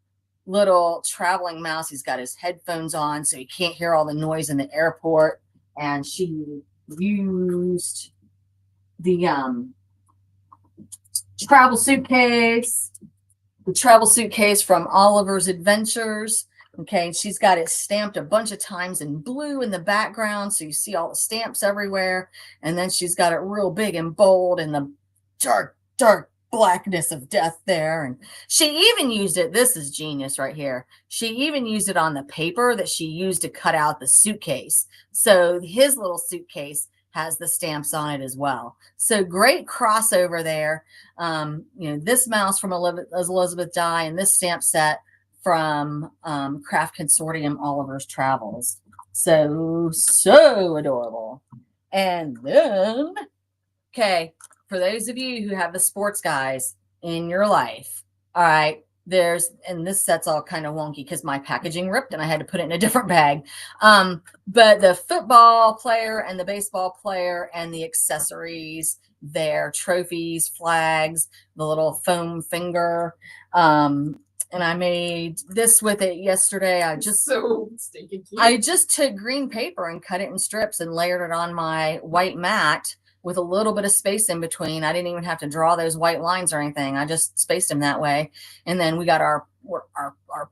little traveling mouse. He's got his headphones on so he can't hear all the noise in the airport. And she used the travel suitcase from Oliver's Adventures. Okay, she's got it stamped a bunch of times in blue in the background, so you see all the stamps everywhere. And then she's got it real big and bold in the dark blackness of death there. And she even used it, this is genius right here, she even used it on the paper that she used to cut out the suitcase. So his little suitcase has the stamps on it as well. So great crossover there. This mouse from Elizabeth Dye and this stamp set from Craft Consortium Oliver's Travels. So adorable. And then, okay, for those of you who have the sports guys in your life, all right, and this set's all kind of wonky because my packaging ripped and I had to put it in a different bag. But the football player and the baseball player and the accessories, their trophies, flags, the little foam finger. And I made this with it yesterday. I just took green paper and cut it in strips and layered it on my white mat with a little bit of space in between. I didn't even have to draw those white lines or anything. I just spaced them that way. And then we got our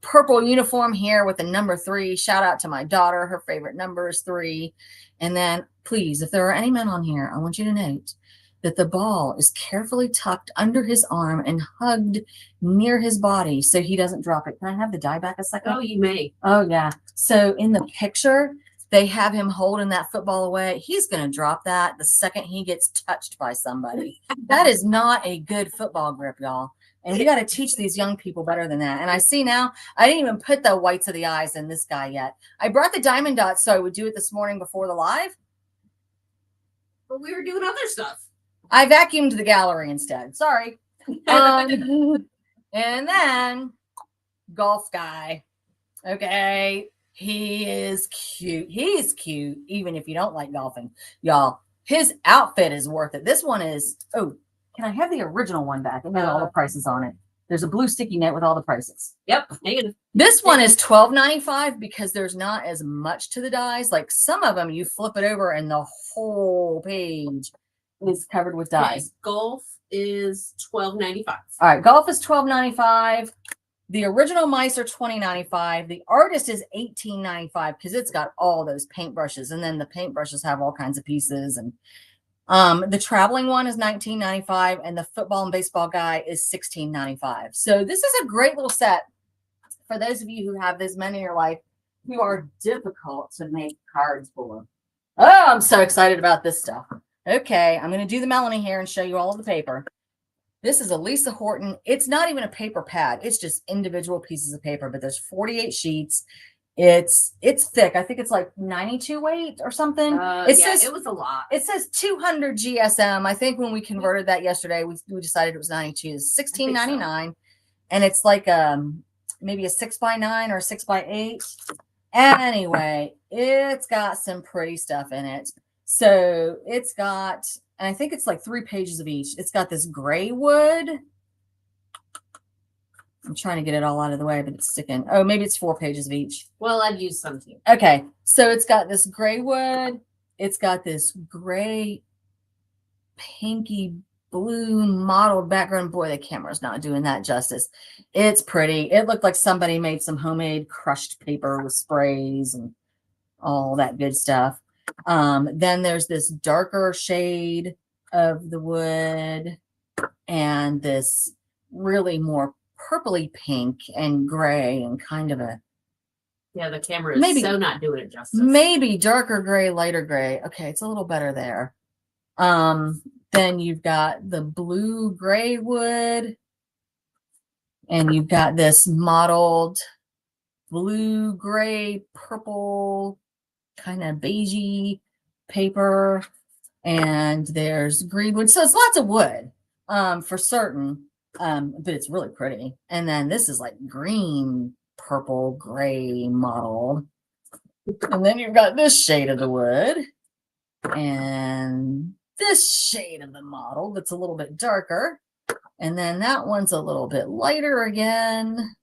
purple uniform here with the number 3. Shout out to my daughter. Her favorite number is 3. And then please, if there are any men on here, I want you to note that the ball is carefully tucked under his arm and hugged near his body so he doesn't drop it. Can I have the die back a second? Oh, you may. Oh, yeah. So in the picture, they have him holding that football away. He's going to drop that the second he gets touched by somebody. That is not a good football grip, y'all. And we got to teach these young people better than that. And I see now, I didn't even put the whites of the eyes in this guy yet. I brought the diamond dots so I would do it this morning before the live. But we were doing other stuff. I vacuumed the gallery instead. Sorry. And then golf guy. Okay. He is cute. He's cute, even if you don't like golfing. Y'all, his outfit is worth it. This one is, oh, can I have the original one back? It has all the prices on it. There's a blue sticky note with all the prices. Yep. This one is $12.95 because there's not as much to the dies. Like some of them, you flip it over and the whole page is covered with dies. Okay. Golf is $12.95. All right. Golf is $12.95. The original mice are $20.95. The artist is $18.95 because it's got all those paintbrushes. And then the paintbrushes have all kinds of pieces. And the traveling one is $19.95. And the football and baseball guy is $16.95. So this is a great little set for those of you who have those men in your life who are difficult to make cards for. Oh, I'm so excited about this stuff. Okay, I'm going to do the Melanie here and show you all of the paper. This is a Lisa Horton. It's not even a paper pad. It's just individual pieces of paper, but there's 48 sheets. It's thick. I think it's like 92 weight or something. It was a lot. It says 200 GSM. I think when we converted that yesterday, we decided it was 92. It's $16.99. And it's like maybe a 6x9 or a 6x8. Anyway, it's got some pretty stuff in it. So it's got, and I think it's like 3 pages of each. It's got this gray wood. I'm trying to get it all out of the way, but it's sticking. Oh, maybe it's 4 pages of each. Well, I've used some too. Okay, so it's got this gray wood. It's got this gray, pinky blue mottled background. Boy, the camera's not doing that justice. It's pretty. It looked like somebody made some homemade crushed paper with sprays and all that good stuff. Then there's this darker shade of the wood and this really more purpley pink and gray and kind of a Yeah, the camera is Maybe- so not doing it justice. maybe darker gray, lighter gray. Okay, it's a little better there. Then you've got the blue gray wood, and you've got this mottled blue, gray, purple, kind of beigey paper, and there's green wood. So it's lots of wood, for certain. But it's really pretty. And then this is like green, purple, gray mottled. And then you've got this shade of the wood and this shade of the model that's a little bit darker. And then that one's a little bit lighter again.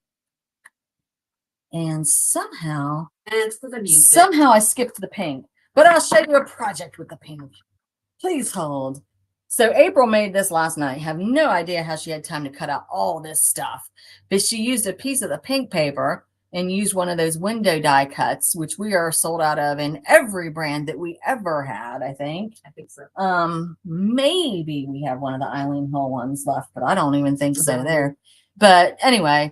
And somehow And it's for the music. Somehow I skipped the pink, but I'll show you a project with the pink. Please hold. So April made this last night. Have no idea how she had time to cut out all this stuff, but she used a piece of the pink paper and used one of those window die cuts, which we are sold out of in every brand that we ever had, I think. I think so. Maybe we have one of the Eileen Hull ones left, but I don't even think so there. But anyway,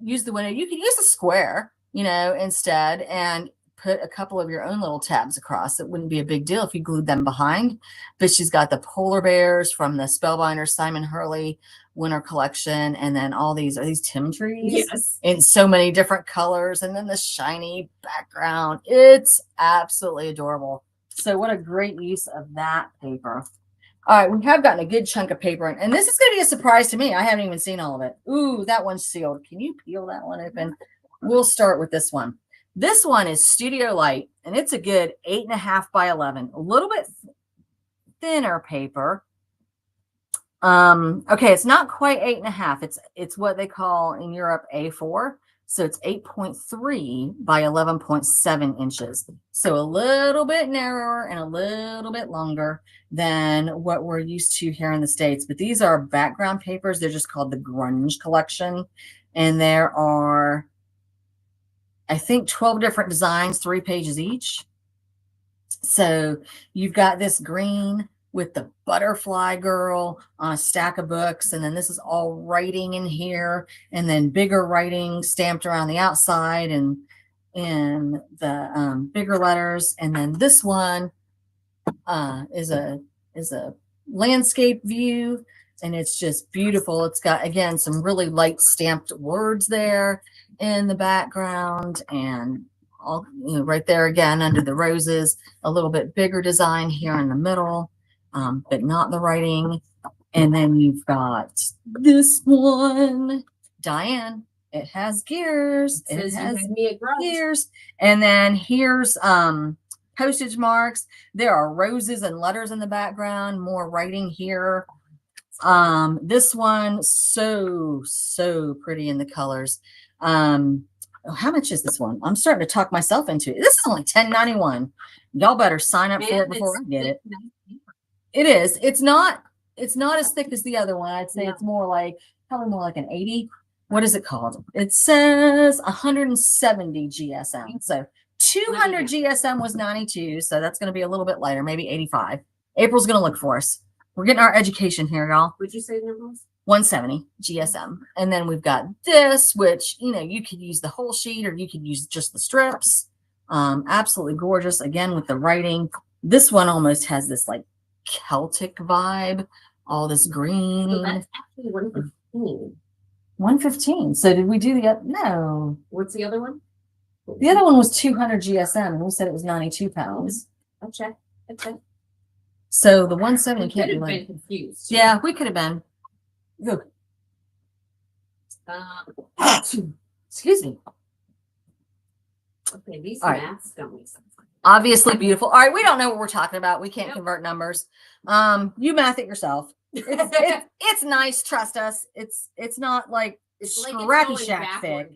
use the window. You could use a square, instead, and put a couple of your own little tabs across. It wouldn't be a big deal if you glued them behind. But she's got the polar bears from the Spellbinder Simon Hurley winter collection, and then all these are these Tim trees Yes. in so many different colors, and then the shiny background. It's absolutely adorable. So what a great use of that paper. All right, we have gotten a good chunk of paper, and this is going to be a surprise to me. I haven't even seen all of it. Ooh, that one's sealed. Can you peel that one open? We'll start with this one. This one is Studio Light, and it's a good 8.5 by 11, a little bit thinner paper. Okay, it's not quite 8.5. It's what they call in Europe A4. So it's 8.3 by 11.7 inches. So a little bit narrower and a little bit longer than what we're used to here in the States. But these are background papers. They're just called the Grunge Collection. And there are, I think, 12 different designs, 3 pages each. So you've got this green with the butterfly girl on a stack of books. And then this is all writing in here, and then bigger writing stamped around the outside and in the bigger letters. And then this one is a landscape view, and it's just beautiful. It's got, again, some really light stamped words there in the background, and all, right there again under the roses, a little bit bigger design here in the middle. But not the writing. And then you've got this one, Diane. It has gears. It has me a grudge. gears. And then here's postage marks. There are roses and letters in the background. More writing here. This one, so pretty in the colors. How much is this one? I'm starting to talk myself into it. This is only $10.91. Y'all better sign up for it before I get it. It is. It's not as thick as the other one. I'd say it's probably more like an 80. What is it called? It says 170 GSM. So 200 GSM was 92. So that's going to be a little bit lighter, maybe 85. April's going to look for us. We're getting our education here, y'all. Would you say the number was? 170 GSM. And then we've got this, which, you could use the whole sheet or you could use just the strips. Absolutely gorgeous. Again, with the writing. This one almost has this like Celtic vibe, all this green. So that's actually 115. 115. So did we do no. What's the other one? The other one was 200 GSM, and we said it was 92 pounds. Okay. So the 170 We can't could be have like. been confused. Yeah, we could have been. Look. Excuse me. Okay, these All right. maths don't make sense. Obviously beautiful. All right, we don't know what we're talking about. We can't convert numbers. You math it yourself. It's nice. Trust us. It's not like ScrappyShak thick.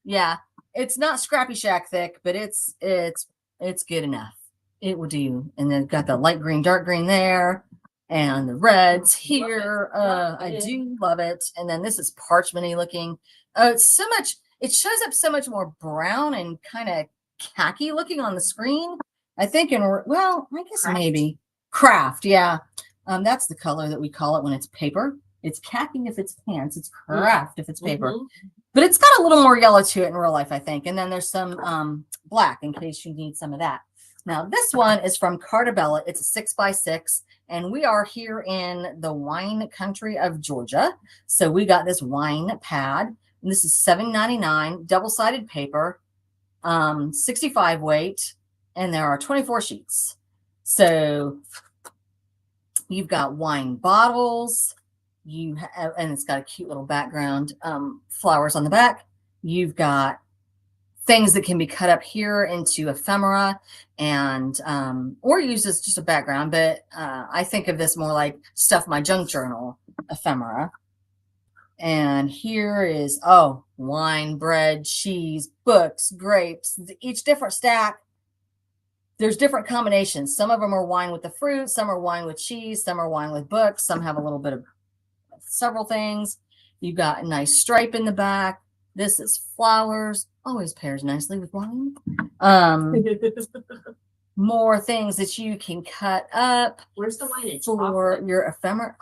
Yeah, it's not ScrappyShak thick, but it's good enough. It will do. And then got the light green, dark green there, and the reds here. I do love it. And then this is parchmenty looking. Oh, it's so much. It shows up so much more brown and kind of khaki looking on the screen. I think well, I guess Craft. maybe craft. Yeah. That's the color that we call it when it's paper. It's khaki if it's pants. It's craft if it's paper. But it's got a little more yellow to it in real life, I think. And then there's some black in case you need some of that. Now, this one is from Cartabella. It's a 6x6. And we are here in the wine country of Georgia. So we got this wine pad. And this is $7.99, double-sided paper, 65 weight. And there are 24 sheets. So you've got wine bottles. And it's got a cute little background, flowers on the back. You've got things that can be cut up here into ephemera and or used as just a background. But I think of this more like stuff my junk journal ephemera. And here is wine, bread, cheese, books, grapes. Each different stack. There's different combinations. Some of them are wine with the fruit. Some are wine with cheese. Some are wine with books. Some have a little bit of several things. You've got a nice stripe in the back. This is flowers. Always pairs nicely with wine. More things that you can cut up. Where's the wine for your ephemera?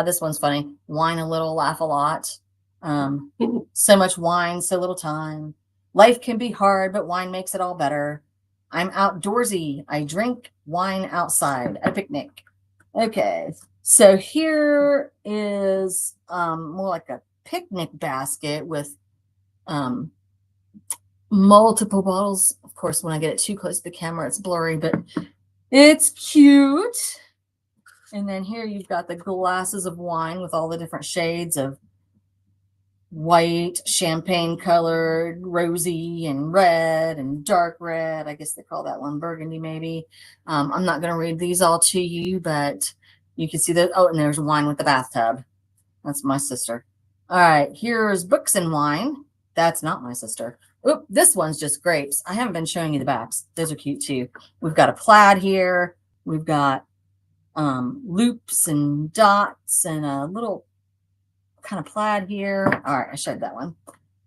This one's funny. Wine a little, laugh a lot. So much wine, so little time. Life can be hard, but wine makes it all better. I'm outdoorsy. I drink wine outside at a picnic. Okay. So here is more like a picnic basket with multiple bottles. Of course, when I get it too close to the camera, it's blurry, but it's cute. And then here you've got the glasses of wine with all the different shades of white, champagne colored, rosy, and red, and dark red. I guess they call that one burgundy, maybe. I'm not going to read these all to you, but you can see that. Oh, and there's wine with the bathtub. That's my sister. All right, here's books and wine. That's not my sister. Oop, this one's just grapes. I haven't been showing you the backs. Those are cute too. We've got a plaid here. We've got loops and dots and a little kind of plaid here. All right, I showed that one.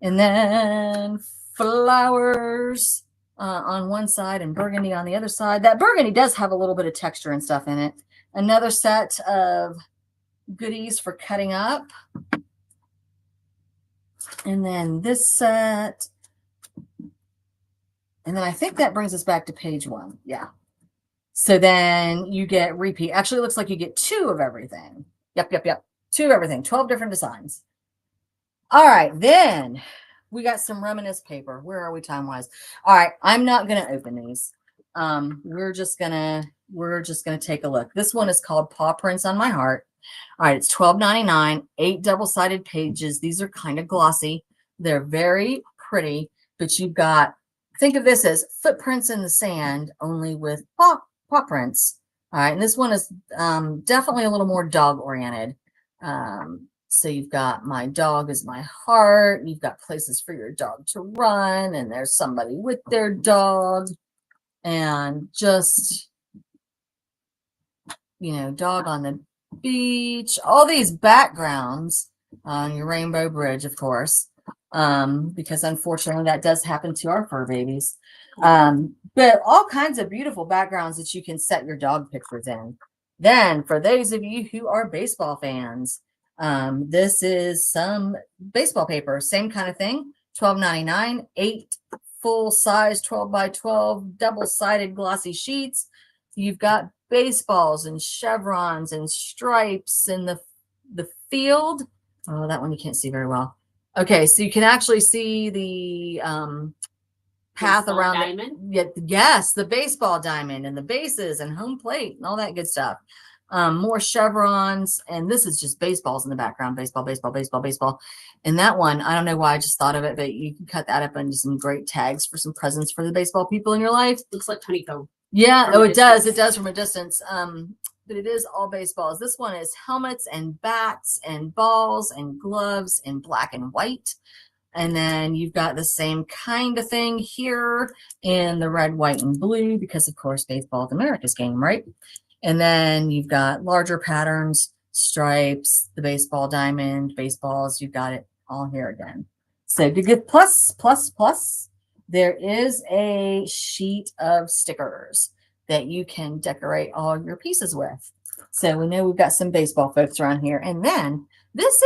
And then flowers on one side and burgundy on the other side. That burgundy does have a little bit of texture and stuff in it. Another set of goodies for cutting up. And then this set. And then I think that brings us back to page 1. Yeah. So then you get repeat. Actually, it looks like you get 2 of everything. Yep. 2 of everything. 12 different designs. All right. Then we got some reminisce paper. Where are we time-wise? All right. I'm not going to open these. We're just gonna take a look. This one is called Paw Prints on My Heart. All right, it's $12.99, 8 double-sided pages. These are kind of glossy. They're very pretty, but you've got, think of this as footprints in the sand, only with paw prints. All right, and this one is definitely a little more dog-oriented. So you've got my dog is my heart. You've got places for your dog to run, and there's somebody with their dog, and just, dog on the beach, all these backgrounds on your rainbow bridge, of course, because unfortunately that does happen to our fur babies. But all kinds of beautiful backgrounds that you can set your dog pictures in. Then for those of you who are baseball fans, this is some baseball paper, same kind of thing, $12.99, 8 full-size 12x12 double-sided glossy sheets. You've got baseballs and chevrons and stripes in the field. Oh, that one you can't see very well. Okay, so you can actually see the path baseball around diamond. Yes, the baseball diamond and the bases and home plate and all that good stuff. more chevrons, and this is just baseballs in the background. Baseball, baseball, baseball, baseball. And that one, I don't know why I just thought of it, but you can cut that up into some great tags for some presents for the baseball people in your life. Looks like honeycomb. Yeah, oh, it does. It does from a distance. But it is all baseballs. This one is helmets and bats and balls and gloves in black and white. And then you've got the same kind of thing here in the red, white, and blue, because of course baseball is America's game, right? And then you've got larger patterns, stripes, the baseball diamond, baseballs. You've got it all here again. So to get plus, plus, plus, there is a sheet of stickers that you can decorate all your pieces with. So we know we've got some baseball folks around here. And then this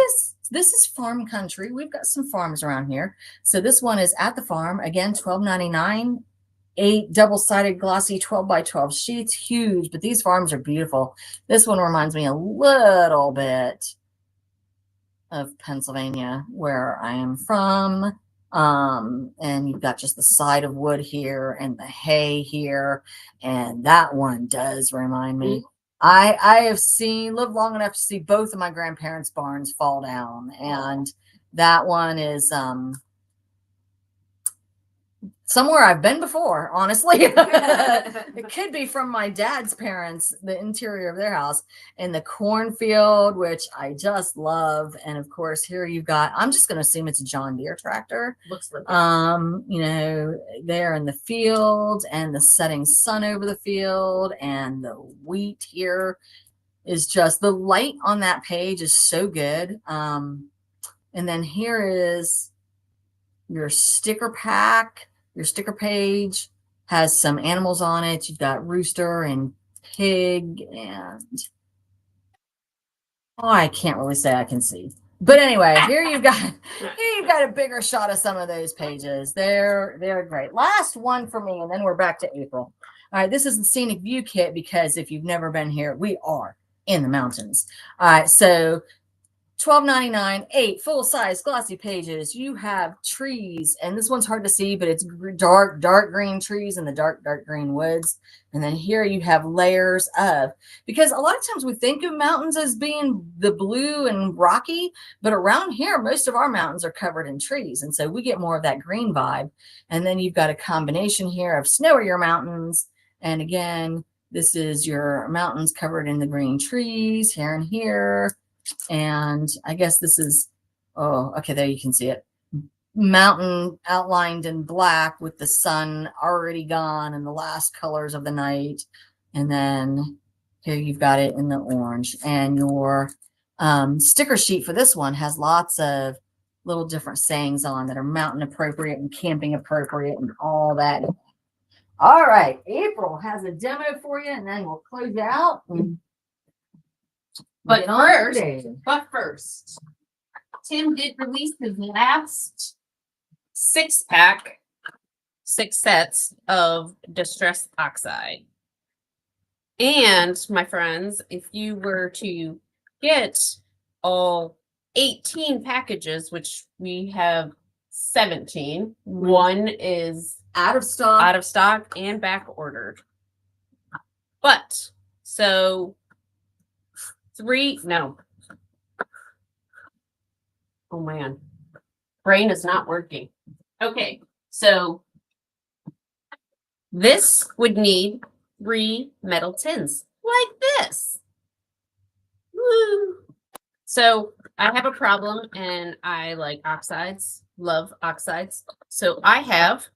is farm country. We've got some farms around here. So this one is at the farm. Again, $12.99. 8 double-sided glossy 12 by 12 sheets. Huge, but these farms are beautiful. This one reminds me a little bit of Pennsylvania, where I am from. And you've got just the side of wood here and the hay here. And that one does remind me. I have lived long enough to see both of my grandparents' barns fall down. And that one is somewhere I've been before, honestly. It could be from my dad's parents, the interior of their house, and the cornfield, which I just love. And of course, here you've got, I'm just going to assume it's a John Deere tractor. Looks like you know, there in the field, and the setting sun over the field, and the wheat here is just, the light on that page is so good. And then here is your sticker pack. Your sticker page has some animals on it. You've got rooster and pig, and I can't really say I can see. But anyway, here you've got a bigger shot of some of those pages. They're great. Last one for me, and then we're back to April. All right, this is the scenic view kit, because if you've never been here, we are in the mountains. All right, so $12.99, 8 full-size glossy pages. You have trees, and this one's hard to see, but it's dark green trees in the dark green woods. And then here you have layers of, because a lot of times we think of mountains as being the blue and rocky, but around here, most of our mountains are covered in trees. And so we get more of that green vibe. And then you've got a combination here of snowier mountains. And again, this is your mountains covered in the green trees here and here. And I guess this is, oh, okay, there you can see it. Mountain outlined in black with the sun already gone and the last colors of the night. And then here you've got it in the orange. And your sticker sheet for this one has lots of little different sayings on that are mountain appropriate and camping appropriate and all that. All right, April has a demo for you, and then we'll close out. But first, Tim did release his last 6-pack, 6 sets of Distress Oxide. And my friends, if you were to get all 18 packages, which we have 17, one is out of stock and back ordered. But so 3, no. Oh man, brain is not working. Okay, so this would need 3 metal tins like this. Woo. So I have a problem, and I like oxides, love oxides. So I have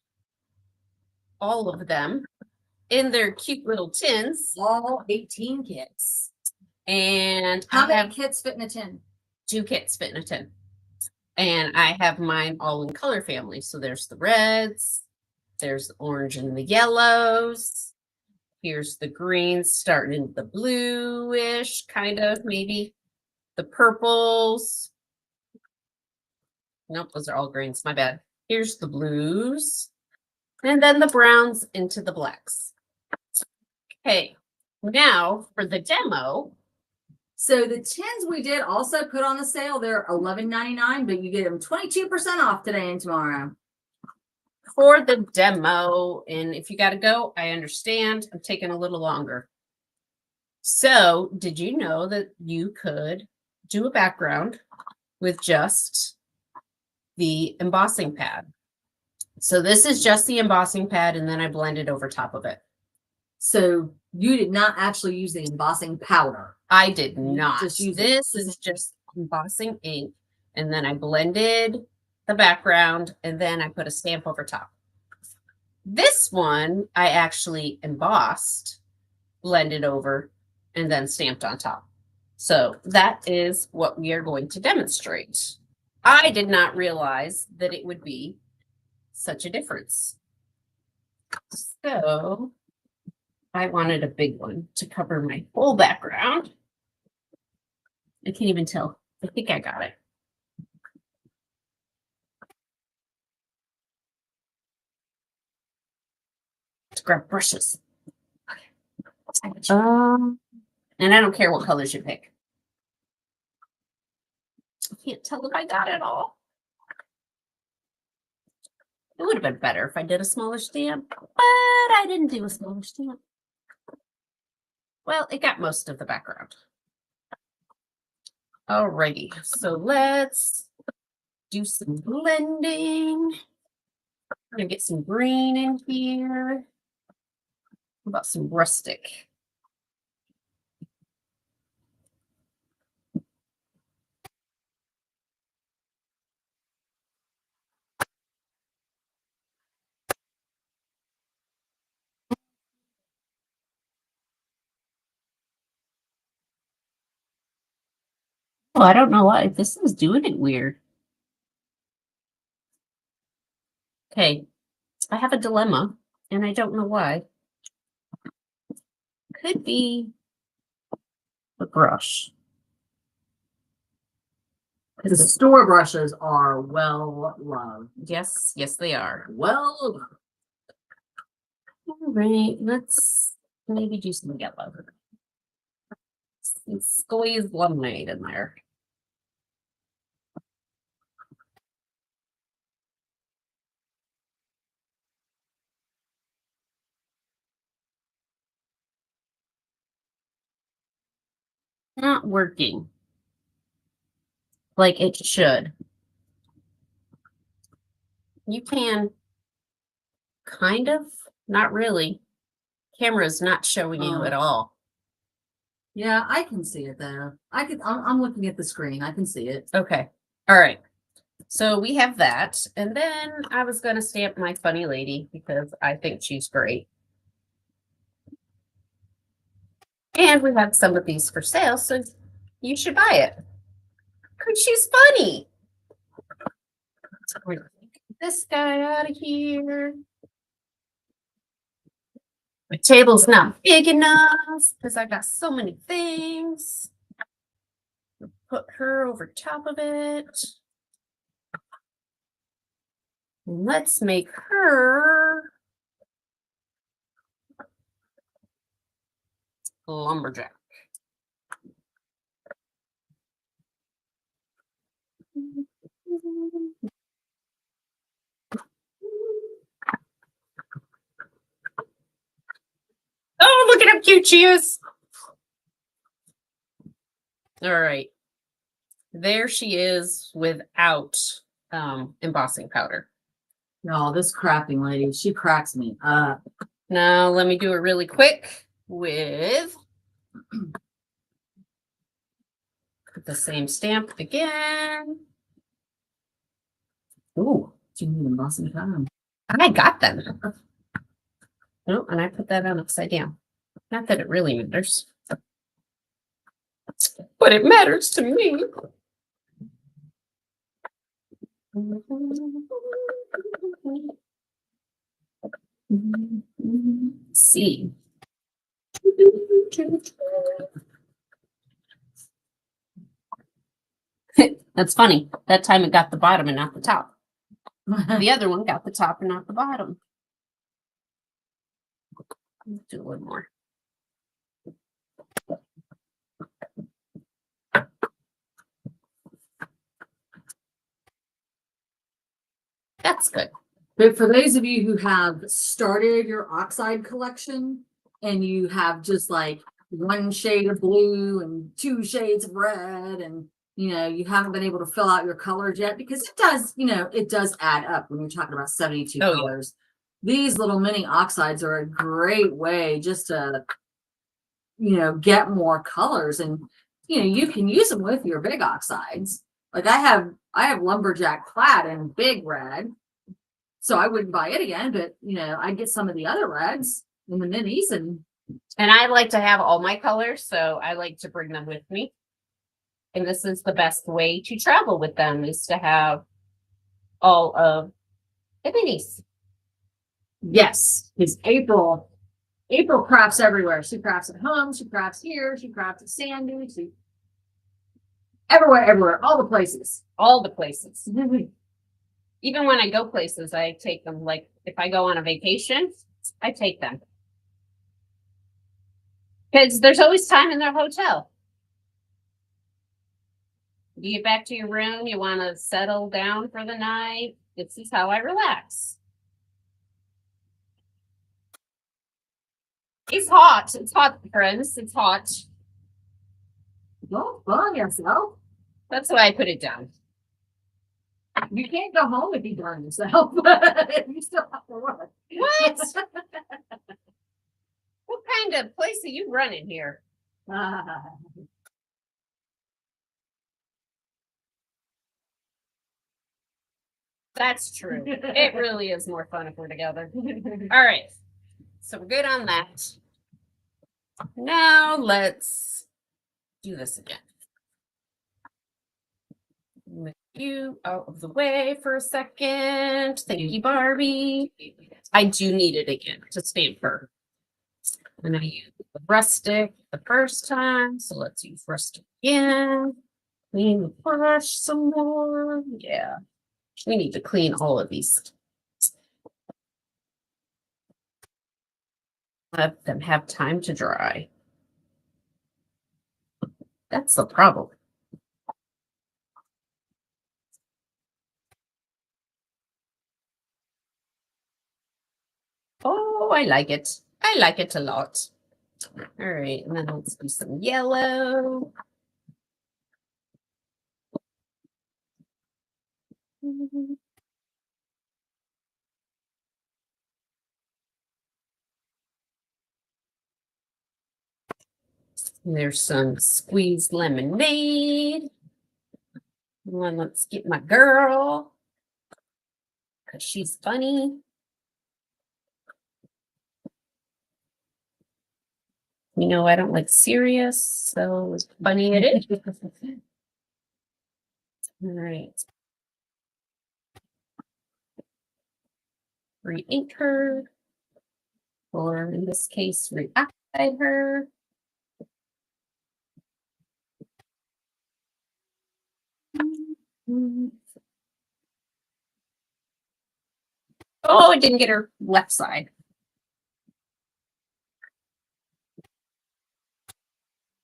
all of them in their cute little tins. All 18 kits. And how many kits fit in a tin? 2 kits fit in a tin. And I have mine all in color family. So there's the reds, there's the orange and the yellows. Here's the greens starting in the bluish, kind of, maybe. The purples. Nope, those are all greens. My bad. Here's the blues. And then the browns into the blacks. Okay, now for the demo. So the tins we did also put on the sale. They're $11.99, but you get them 22% off today and tomorrow. For the demo, and if you got to go, I understand. I'm taking a little longer. So, did you know that you could do a background with just the embossing pad? So this is just the embossing pad, and then I blended over top of it. So you did not actually use the embossing powder. I did not. Just use This is just embossing ink, and then I blended the background, and then I put a stamp over top. This one I actually embossed, blended over, and then stamped on top. So that is what we are going to demonstrate. I did not realize that it would be such a difference. So I wanted a big one to cover my whole background. I can't even tell. I think I got it. Let's grab brushes. And I don't care what colors you pick. I can't tell if I got it all. It would have been better if I did a smaller stamp, but I didn't do a smaller stamp. Well, it got most of the background. Alrighty, so let's do some blending. I'm gonna get some green in here. How about some rustic? Oh, I don't know why this is doing it weird. Okay, I have a dilemma, and I don't know why. Could be the brush. Because the store brushes are well loved. Yes, yes, they are. Well loved. All right, let's maybe do some yellow. Squeeze lemonade in there. Not working like it should. You can kind of, not really. Camera's not showing you at all. Yeah, I can see it though. I'm looking at the screen. I can see it. Okay. All right. So we have that. And then I was going to stamp my funny lady because I think she's great. And we have some of these for sale, so you should buy it. Because she's funny. Get this guy out of here. My table's not big enough because I got so many things. Put her over top of it. Let's make her lumberjack. Oh, look at how cute she is. All right. There she is without embossing powder. No, this crafting lady, she cracks me up. Now let me do it really quick with the same stamp again. Ooh, She need embossing powder. I got them. Oh, and I put that on upside down. Not that it really matters, but it matters to me. Let's see. That's funny. That time it got the bottom and not the top. The other one got the top and not the bottom. Let's do a little more. That's good. But for those of you who have started your oxide collection and you have just like one shade of blue and two shades of red, and you haven't been able to fill out your colors yet, because it does, it does add up when you're talking about 72 Oh, yeah. colors. These little mini oxides are a great way just to, get more colors, and you can use them with your big oxides. Like I have lumberjack plaid in big red, so I wouldn't buy it again, but I get some of the other reds in the minis, and I like to have all my colors, so I like to bring them with me. And this is the best way to travel with them, is to have all of the minis. yes, because April crafts everywhere. She crafts at home, she crafts here, she crafts at Sandy, she everywhere, all the places. All the places. Even when I go places, I take them. Like if I go on a vacation, I take them. Because there's always time in their hotel. You get back to your room, you want to settle down for the night. This is how I relax. It's hot. It's hot, friends. It's hot. Don't burn yourself. That's why I put it down. You can't go home if you burn yourself. You still have to work. What? What kind of place are you running here? That's true. It really is more fun if we're together. All right. So we're good on that. Now let's do this again. Move you out of the way for a second. Thank you, Barbie. I do need it again to stamp her. And I used the rustic the first time, so let's use rustic again. Clean the brush some more. Yeah. We need to clean all of these. Let them have time to dry. That's the problem. Oh, I like it. I like it a lot. All right, and then let's do some yellow. There's some squeezed lemonade. And let's get my girl, because she's funny. I don't like serious, so it's funny it is. All right. Re-ink her, or in this case, re-oxide her. Oh, I didn't get her left side.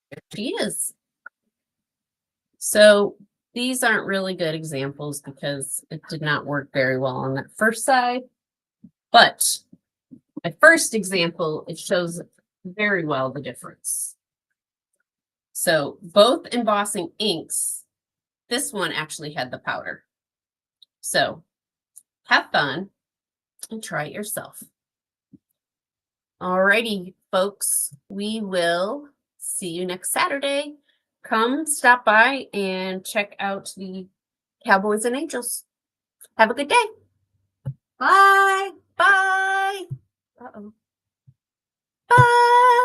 There she is. So these aren't really good examples because it did not work very well on that first side. But my first example, it shows very well the difference. So both embossing inks, this one actually had the powder. So have fun and try it yourself. Alrighty, folks, we will see you next Saturday. Come stop by and check out the Cowboys and Angels. Have a good day. Bye. Bye. Uh-oh. Bye.